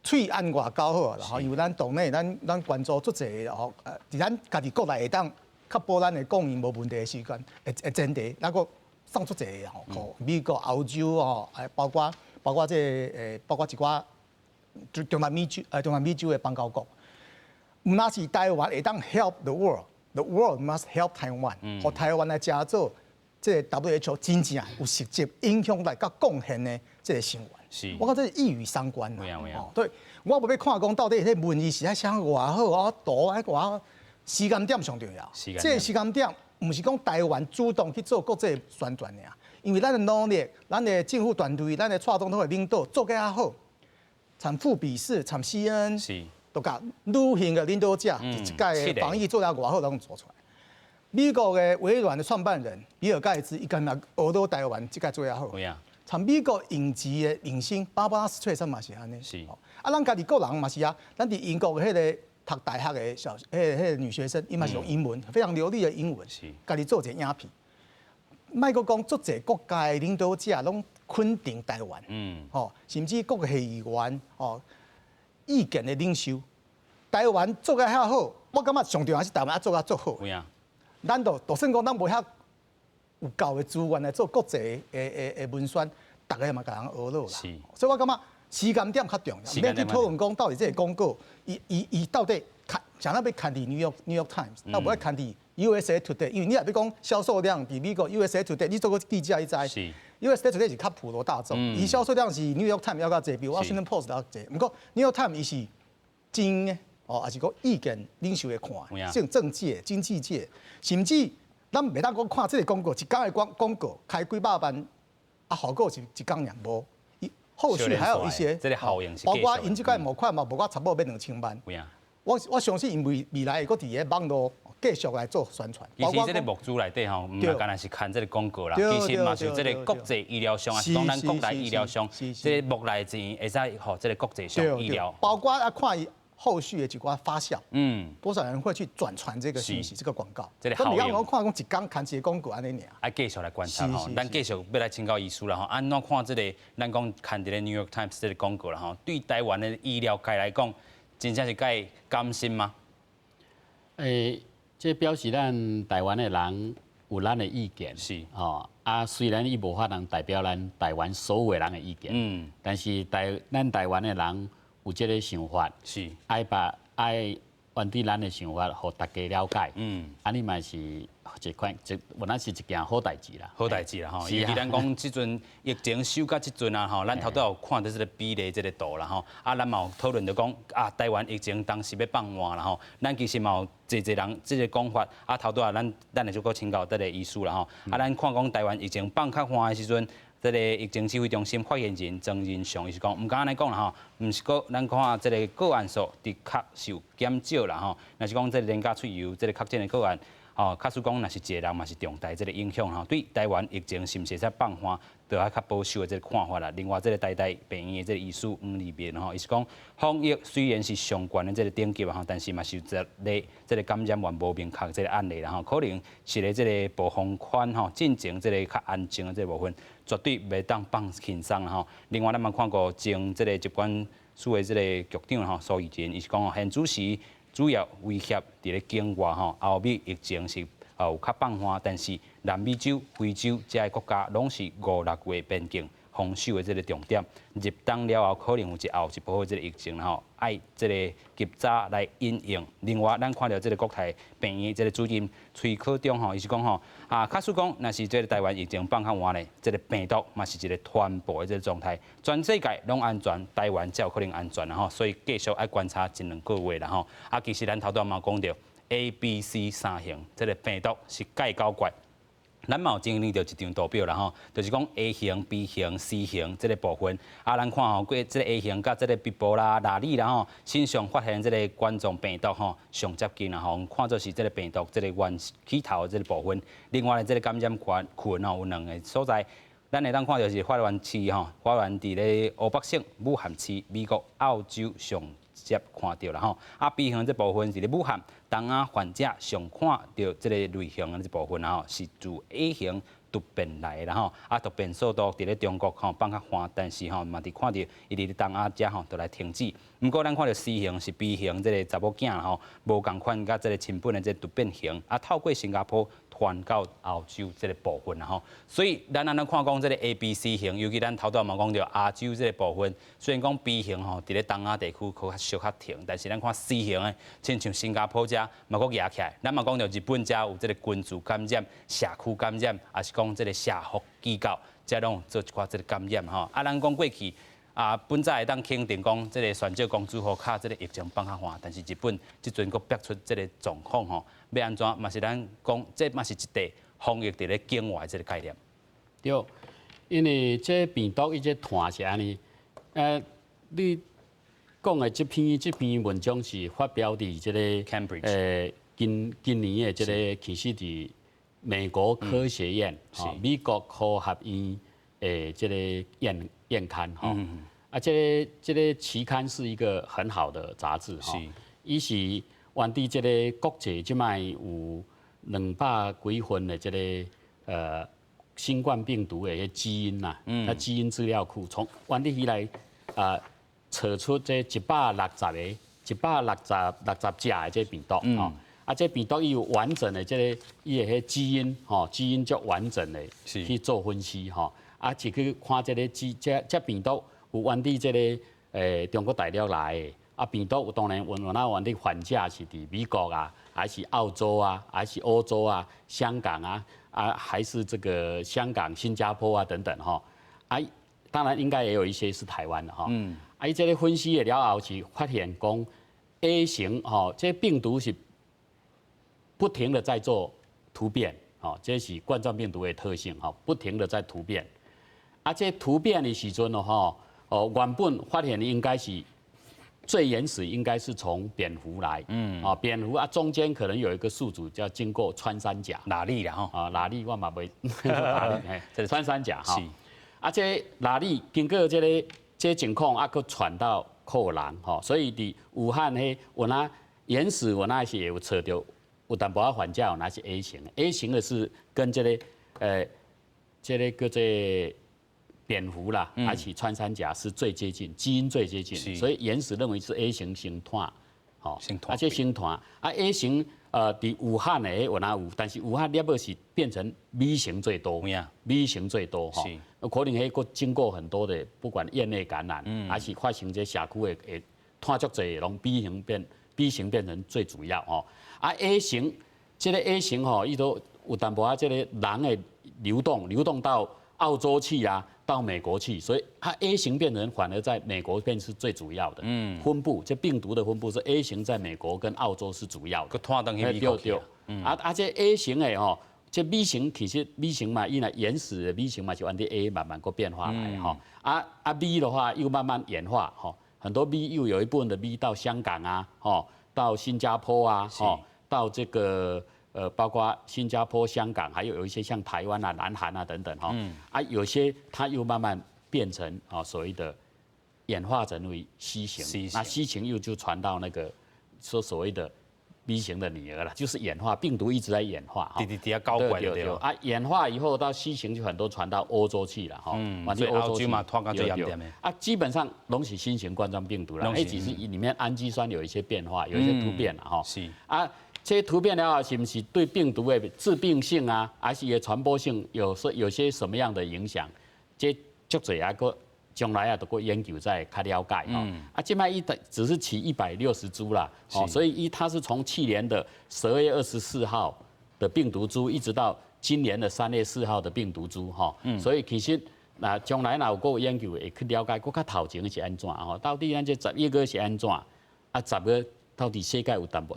喙按外交好啦，吼，因为咱岛内咱关注足侪吼，伫咱家己国内会当确保咱的供应无问题的时间，会前提，咱个送出侪吼，美国、欧洲吼，包括包括一寡中南美洲的邦交国，毋那是台湾会当 help the world，the world must help Taiwan，互台湾来加做这个 WHO 真正有实际影响力甲贡献的这个成员。我觉得这一语三关啦。对，我无要看讲到底迄文字是爱写偌好，我图爱偌时间点上重要。这个时间点毋是讲台湾主动去做国际宣传尔，因为咱的努力，咱的政府团队，咱的蔡总统的领导做得较好，参富比士、参 CNN， 都甲女性的领导者，一届的防疫做得偌好，拢做出来。美国的微软的创办人比尔盖茨，伊干那学到台湾这个做得好。像美国影集的明星芭芭拉·史翠珊嘛是安尼，啊，咱家己个人嘛是啊，咱伫英国迄个读大学的迄个女学生，伊嘛是用英文，非常流利的英文，家己做一个影片。莫阁讲足侪国家的领导者拢肯定台湾，吼，甚至国会议员，吼，意见的领袖，台湾做得遐好，我感觉上重要是台湾做得足好。咱就算讲咱无遐。有够的资源来做国际的文宣，大家嘛甲人学落啦。所以我感觉时间点较重要，免去讨论讲到底这个广告，伊到底想要被看伫 New York Times， 那不要看伫 USA Today， 因为你也别讲销售量比美国 USA Today， 你做过记者，你知 USA Today 是较普罗大众，伊销售量是 New York Times 要较济，比 Washington Post 要济。不过 New York Times 伊是精英哦，还是讲意见领袖的看，像政界、经济界，甚至咱袂当讲看这个广告，一天的广告开几百万，啊，效果是一天两无。后续还有一些，包括因这个募款嘛，包括差不多要2000万。我相信因未来会伫咧网络继续来做宣传。其实这个目珠内底吼，唔係單係是看這個廣告啦，其實嘛是這個國際醫療商啊，當咱國內醫療商，這個目內錢會使互這個國際上醫療。包括啊看後續的一寡發酵，多少人會去轉傳這個信息、這個廣告。這個效應。我看講一天看一個廣告安尼爾。啊，繼續來觀察吼，咱繼續要來請教醫師啦吼，安怎看這個咱講看這個 New York Times 這個廣告啦吼，對台灣的醫療界來講，真正是該甘心嗎？這表示咱台灣的人有咱的意見，是哦。啊，雖然伊無法能代表咱台灣所有人的意見，但是咱台灣的人有這個想法，是愛原地咱的想法，互大家了解。安尼嘛是一款，原來是一件好代志啦。好代志啦吼，尤其咱講即陣疫情收到即陣啊吼，咱頭都有看到這個比例這個圖啦吼，啊，咱嘛有討論到講啊，台灣疫情當時要放緩啦吼，咱其實嘛有濟人即個講法，啊，頭都啊，咱會做個請教這個醫師啦吼，啊，咱看講台灣疫情放較緩的時陣。這個疫情指揮中心發言人曾仁祥伊是講，唔敢安尼講啦吼，唔是個咱看這個個案數的確是有減少啦吼，若是講這個連假出遊這個確診的個案，哦，假使講若是一個人嘛是重大這個影響吼，對台灣疫情是毋是使放緩，就要較保守的這個看法啦。另外，這個台大病院的這個醫師黃立明吼，伊是講防疫雖然是上懸的這個等級啊吼，但是嘛是有這個感染源無明確這個案例啦吼，可能是咧這個部分款吼進前這個較安靜的這個部分。絕對袂當放輕鬆啦吼。另外，咱嘛看過前這個疾管署的這個局長吼蘇奕仁，伊是講吼，現主時主要威脅佇咧境外吼，歐美疫情是有較放緩，但是南美洲、非洲這些國家攏是5-6月邊境防守的這個重點。入冬了後，可能有後一波這個疫情吼，愛這個及早來因應。另外，咱看到這個國泰病院這個主任崔科長吼，伊是講吼，啊，假使講若是這個台灣疫情放較緩咧，這個病毒嘛是一個傳播的這個狀態，全世界攏安全，台灣才有可能安全啦吼。所以繼續愛觀察1-2個月啦吼。啊，其實咱頭拄嘛講到 A、B、C 3型，這個病毒是介搞怪。咱嘛有整理到一張圖表啦吼，就是講 A 型、B 型、C 型這個部分。啊，咱看吼，過這個 A 型甲這個鼻部啦、哪裡啦吼，身上發現這個冠狀病毒吼，上接近啦吼，看作是這個病毒這個源起頭這個部分。另外呢，這個感染群吼有2個所在，咱會當看到是發源市吼，發源佇咧歐北省武漢市、美國、澳洲上接看到啦吼。啊 ，B 型這部分是咧武漢。當啊患者上看到這個類型的這部分吼，是自 A 型突變來的吼，啊突變速度佇咧中國吼放較緩，但是吼嘛佇看到伊佇咧東亞遮吼就來停止。不過咱看到 C 型是 B 型這個查某囝吼，無共款甲這個親本的這個突變型，啊透過新加坡傳到歐洲這個部分啦吼。所以咱安尼看講這個 A、B、C 型，尤其咱頭拄嘛講到亞洲這個部分，雖然講 B 型吼佇咧東亞地區較小較停，但是咱看 C 型的，親像新加坡遮。嘛，佫壓起來，咱嘛講到日本遮有這個群組感染、社區感染，也是講這個社福機構，遮攏有做一寡這個感染吼。啊，咱講過去啊，本早會當肯定講，這個選擇公主號卡這個疫情放較緩，但是日本即陣佫逼出這個狀況吼，要安怎嘛是咱講，這嘛是一地防疫佇咧境外這個概念。對，因為這病毒伊這傳是安尼，你。講的這篇文章是發表佇這個今年的這個其實佇美國科學院、美國科學院的這個院刊哈，啊，這個期刊是一個很好的雜誌哈，伊是原佇這個國際即賣有200幾份的這個新冠病毒的基因呐，它基因資料庫從原佇以來測出這160隻的這病毒，啊，這病毒伊有完整的這個伊的基因，基因足完整的去做分析，啊，就去看這個這病毒有原地这个中国大陆来的，啊病毒有当然有原地患者是伫美国啊，还是澳洲啊，还是欧洲啊、香港啊，还是这个香港、新加坡啊等等哈，当然应该也有一些是台湾的哈，伊这个分析的了后是发现讲 A 型这病毒是不停的在做突变，这是冠状病毒的特性，不停的在突变。这突变的时阵原本发现应该是最原始应该是从蝙蝠来，蝙蝠中间可能有一个宿主叫经过穿山甲，哪里啦哪里我嘛袂，穿山甲这哪里经过这情况佫传到客人所以伫武汉有那原始有那是有找到有淡薄患者有那是 A 型 ，A 型的是跟这个叫做蝙蝠啦，还是穿山甲是最接近，基因最接近，所以原始认为是 A 型型团，这型团A 型伫武汉的有哪有，但是武汉了不是变成 B 型最多，B 型最多可能佫经过很多的不管院内感染，还是发生这社区的团足侪，拢 B 型变成最主要A 型这个 A 型伊都有淡薄这个人的流动到澳洲去啊，到美国去，所以它 A 型变成反而在美国变是最主要的。分布这病毒的分布是 A 型在美国跟澳洲是主要的。拖登去美国去。这 A 型的这 B 型其实 B 型嘛，因为原始的 B 型嘛就按照 A 慢慢个变化来B 的话又慢慢演化很多 B 又有一部分的 B 到香港啊到新加坡啊到这个。包括新加坡、香港，还有一些像台湾啊、南韩啊等等有些它又慢慢变成所谓的演化成为 C 型，那 C 型又就传到那个所谓的 B 型的女儿了，就是演化，病毒一直在演化底下高管的对演化以后到 C 型就很多传到欧洲去了所以欧洲嘛拖到最严重的基本上拢是新型冠状病毒了，只是里面氨基酸有一些变化，有一些突变了是这突变了后，是不是对病毒的致病性啊，还是也传播性有些什么样的影响？这足侪个将来都个研究再较了解现在只是起160株啦，所以它是从去年的12月24号的病毒株，一直到今年的3月4号的病毒株所以其实将来有个研究会去了解，较头前是安怎到底咱这11月是安怎10月。到底世界有淡薄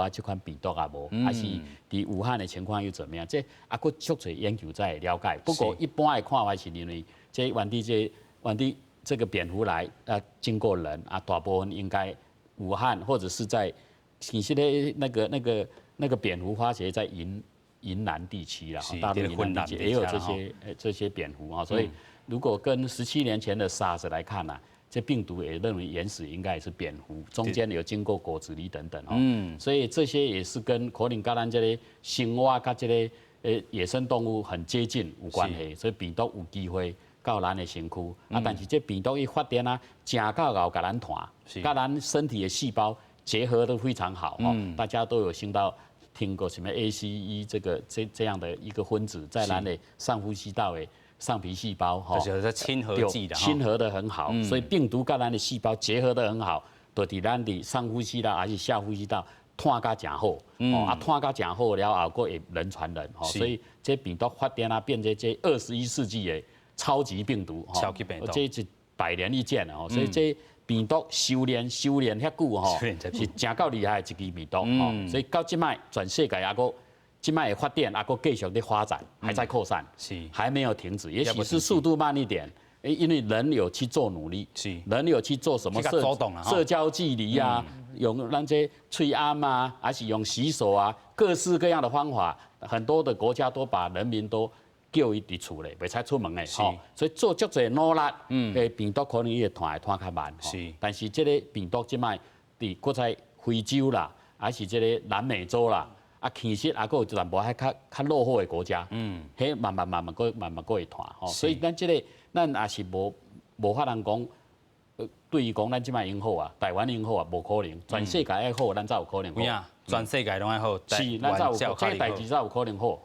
这款病毒啊无，还是伫武汉的情况又怎么样？这佫足侪研究在了解。不过一般的看法是认为，这原地这个蝙蝠来经过人大部分应该武汉或者是在其实那个蝙蝠发现在云南地区啦，大陆云南地区也有这些蝙蝠所以如果跟17年前的 SARS 来看这病毒也认为原始应该也是蝙蝠，中间有经过果子狸等等所以这些也是跟可能跟咱这个生物跟这个野生动物很接近有关系，所以病毒有机会到咱的身躯但是这病毒一发展正到后给咱团，跟咱身体的细胞结合得非常好大家都有听过什么 ACE 这样的一个分子在咱的上呼吸道的。上皮细胞就是在亲和剂的，亲和的很好，所以病毒跟咱的细胞结合得很好，就伫咱的上呼吸道还是下呼吸道，拖甲真好，拖甲真好了后，佫会人传人，所以这病毒发展变成这21世纪的超级病毒，这是100年一见的所以这病毒修炼遐久是真够厉害的一支病毒所以到即摆全世界佫。现在的发展佫继续在发展，还在扩散，还没有停止。也许是速度慢一点，因为人有去做努力，人有去做什么社交距离啊，用咱这吹安啊，还是用洗手啊，各式各样的方法，很多的国家都把人民都叫伊伫厝咧，袂使出门的所以做足侪努力，病毒可能伊会传较慢，但是这个病毒即摆伫搁在非洲啦，还是这个南美洲啦。其实佫有淡薄较落后的国家，迄慢慢会传所以咱也是无法通讲，对于讲咱即摆用好台湾用好无可能，全世界爱好，咱才有可能好。全世界拢爱好，是，咱才有这代志才有可能好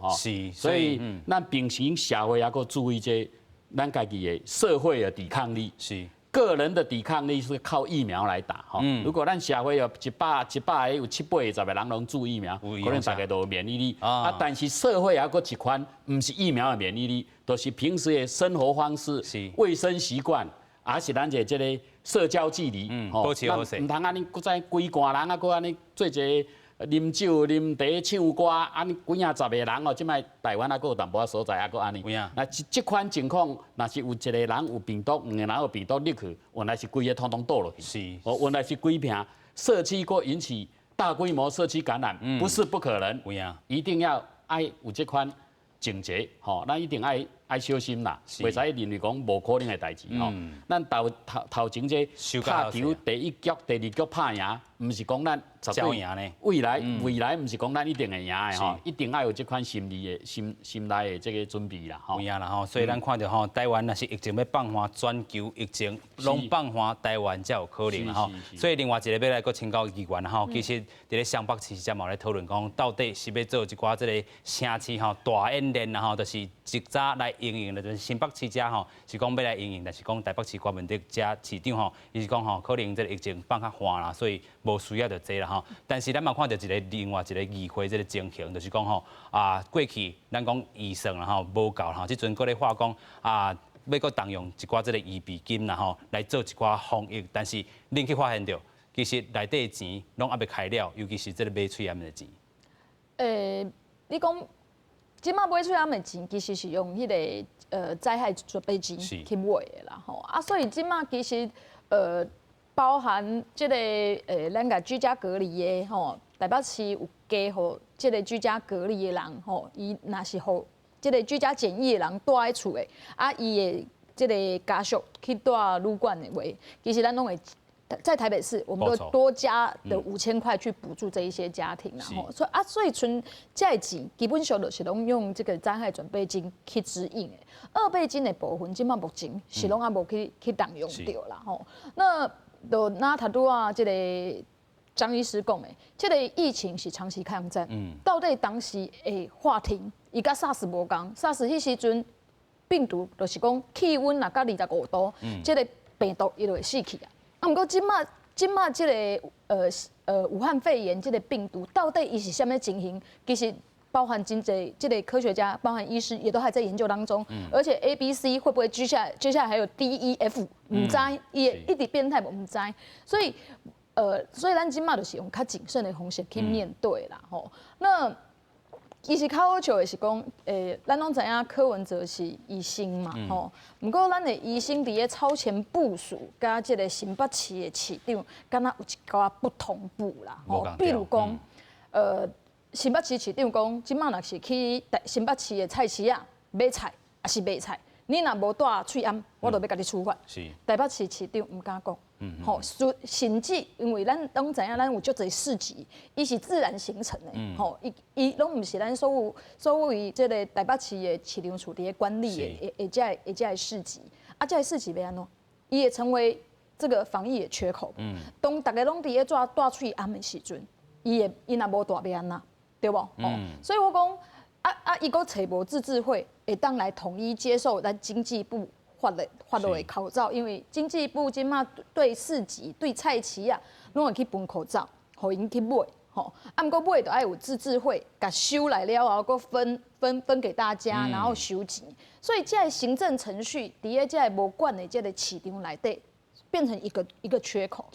所以咱平时社会佫注意这咱家己的社会的抵抗力，是个人的抵抗力是靠疫苗来打哈。如果咱社会有100个有7、80个人拢注疫苗，可能大家都有免疫力啊。但是社会还有一款，不是疫苗的免疫力，都是平时的生活方式、卫生习惯，还是咱这个社交距离，保持好势。唔通安尼，搁再规挂人啊，搁安尼做一个。啉酒、啉茶、唱歌，安尼几啊十个人哦，即摆台湾还佫有淡薄仔所在还佫安尼。那即款情况，若是有一个人有病毒，2个人有病毒入去，原来是规个通通倒落去。是，原来是规片社区佫引起大规模社区感染，不是不可能。一定要爱有这款警觉，吼，咱一定爱小心啦，袂使认为讲无可能的代志吼。咱头前这拍球第一局、第二局拍赢，唔是讲咱绝对赢呢。未来唔是讲咱一定会赢的吼，一定要有这款心理的心内的这个准备啦。有影啦吼，所以咱看到吼，台湾若是疫情要放缓，全球疫情拢放缓，台湾才有可能啦吼。所以另外一个要来个请教议员啦吼，其实伫咧湘北市才嘛咧讨论讲，到底是要做一寡这个城市吼大演练啦吼，就是一早来应用的，就是新北市遮吼是讲要来应用，但是讲台北市郭文德遮市长吼，伊是讲吼可能这个疫情放较缓啦，所以无需要就这啦吼。但是咱嘛看到另外一个议会这个情形，就是讲吼过去咱讲预算啦吼无够啦吼，即阵搁咧话讲要搁动用一寡这个预备金啦吼来做一寡防疫，但是恁去发现到其实内底的钱拢还未开了，尤其是这个买喙炎的钱。你讲即马买喙炎的钱，其实是用迄个灾害准备金去买的啦吼所以即马其实包含即个咱个居家隔离的吼，台北市有加互即个居家隔离的人吼，伊若是互即个居家检疫的人住喺厝的，伊的即个家属去住旅馆的话，其实咱拢会在台北市，我们都多加的5000块去补助这一些家庭啦吼，所以存这钱基本上就是拢用这个灾害准备金去指引的，2倍金的部分，即马目前是拢还无去动用到啦吼，那。就拿头拄啊，即个张医师讲的，即个疫情是长期抗战。到底当时的话题，伊甲 SARS 无共 ，SARS 迄时阵病毒就是讲气温若甲25度，即个病毒伊就会死去啊。毋过即马即个武汉肺炎即个病毒，到底伊是啥物情形？其实。包含真济，这个科学家，包含医师也都还在研究当中，而且 A、B、C 会不会接下来还有 D、E、F， 唔知，也一直变态，唔知，所以咱今嘛就是用较谨慎的方式去面对啦，吼。那其实较好笑的是讲，咱拢知影柯文哲是医生嘛，吼。不过咱的医生伫咧超前部署，甲这个新北市的市长，敢若有一寡不同步啦，吼。比如讲，新北市市长讲，即摆若是去新北市的菜市啊买菜，也是卖菜，你若无带喙炎，我就要甲你处罚。台北市市长毋敢讲，吼，甚至因为咱拢知影，咱有足侪市集，伊是自然形成的，吼，伊拢毋是咱所谓即个台北市的市场处伫咧管理的，这个市集，这个市集要安怎？伊也成为这个防疫的缺口。当大家拢伫咧带喙炎的时阵，伊若无带要安怎？对不？所以我讲伊个找无自治会会当来统一接受咱经济部发落的口罩，因为经济部今嘛对市集、对菜市啊，拢会去分口罩，互因去买。吼，毋过买就爱有自治会，甲收来了后，搁分给大家，然后收钱。所以这行政程序伫咧这无管的这个市场内底，变成一个缺口。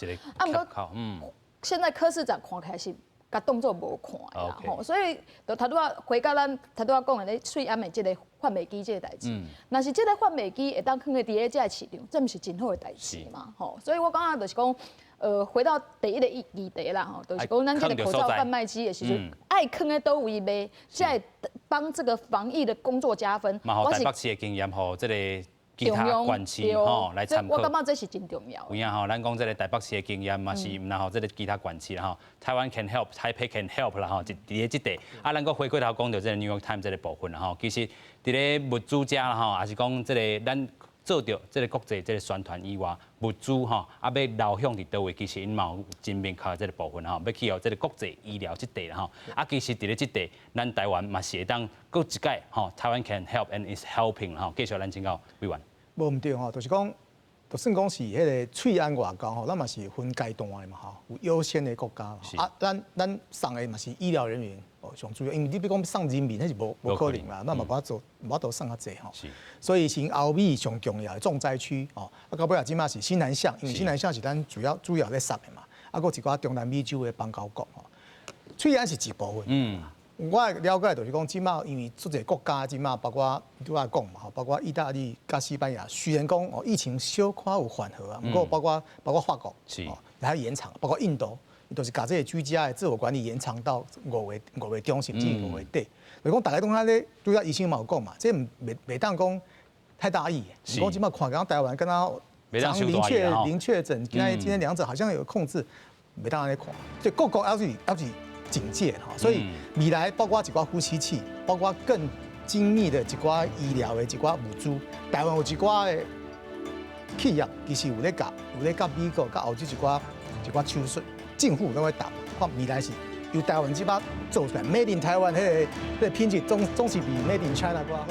毋过现在柯市长看起来是。甲动作无看的啦吼，所以就头拄仔回到咱头拄仔讲的咧喙炎的即个贩卖机即个代志，若是即个贩卖机会当放伫咧即个市场，这毋是真好的代志嘛吼。所以我感觉就是讲，回到第一个议题啦吼，就是讲咱即个口罩贩卖机的时阵，爱放在倒位卖，才会帮这个防疫的工作加分。嘛，互台北市的经验，互即个。其他县市吼来参考，我感觉这是真重要。有影吼，咱讲这个台北市的经验嘛是，然后这个其他县市啦吼，台湾 can help， 台北 can help 啦吼，伫咧即地。咱个回过头讲到这个 New York Times 这个部分啦吼，其实伫咧物资遮啦吼，也是讲这个咱做到这个国际这个宣传以外，物资吼，啊要流向伫倒位，其实因嘛有真面靠这个部分吼，要去到这个国际医疗这地啦吼，啊其实伫咧这地，咱台湾嘛是会当搁一届吼，台湾 can help and is helping 吼，继续咱请教委员。无毋对吼，就是讲。就算讲是迄个翠安外交吼，咱嘛是分阶段的嘛吼，有优先的国家啊，咱送的嘛是医疗人员哦上主要，因为你比如讲送人民，迄是无可能嘛，咱嘛无法度送较济吼。所以是欧美上重要的重灾区哦，啊到尾啊，即马是新南向，因为新南向是咱主要咧送的嘛，啊，搁一寡中南美洲的邦交国吼，翠安是一部分。我了解就是讲，即马因为足侪国家即马包括拄仔讲嘛，包括意大利、甲西班牙，虽然讲疫情小可有缓和啊，不过包括法国，还有延长，包括印度，都是把这个居家的自我管理延长到5月中甚至5月底。所以讲大家拢在咧，拄仔医生嘛有讲嘛，这袂当讲太大意。是讲即马看讲台湾跟他零确诊，今天两者好像有控制，袂当安尼看。所以各国要是警戒哈，所以未来包括一寡呼吸器，包括更精密的一寡医疗的一寡物资，台湾有一寡的企业其实有咧甲美国、甲欧洲一寡手术，政府拢会打，看未来是由台湾这把做出来 ，Made in 台湾迄个品质总是比 Made in China 更好。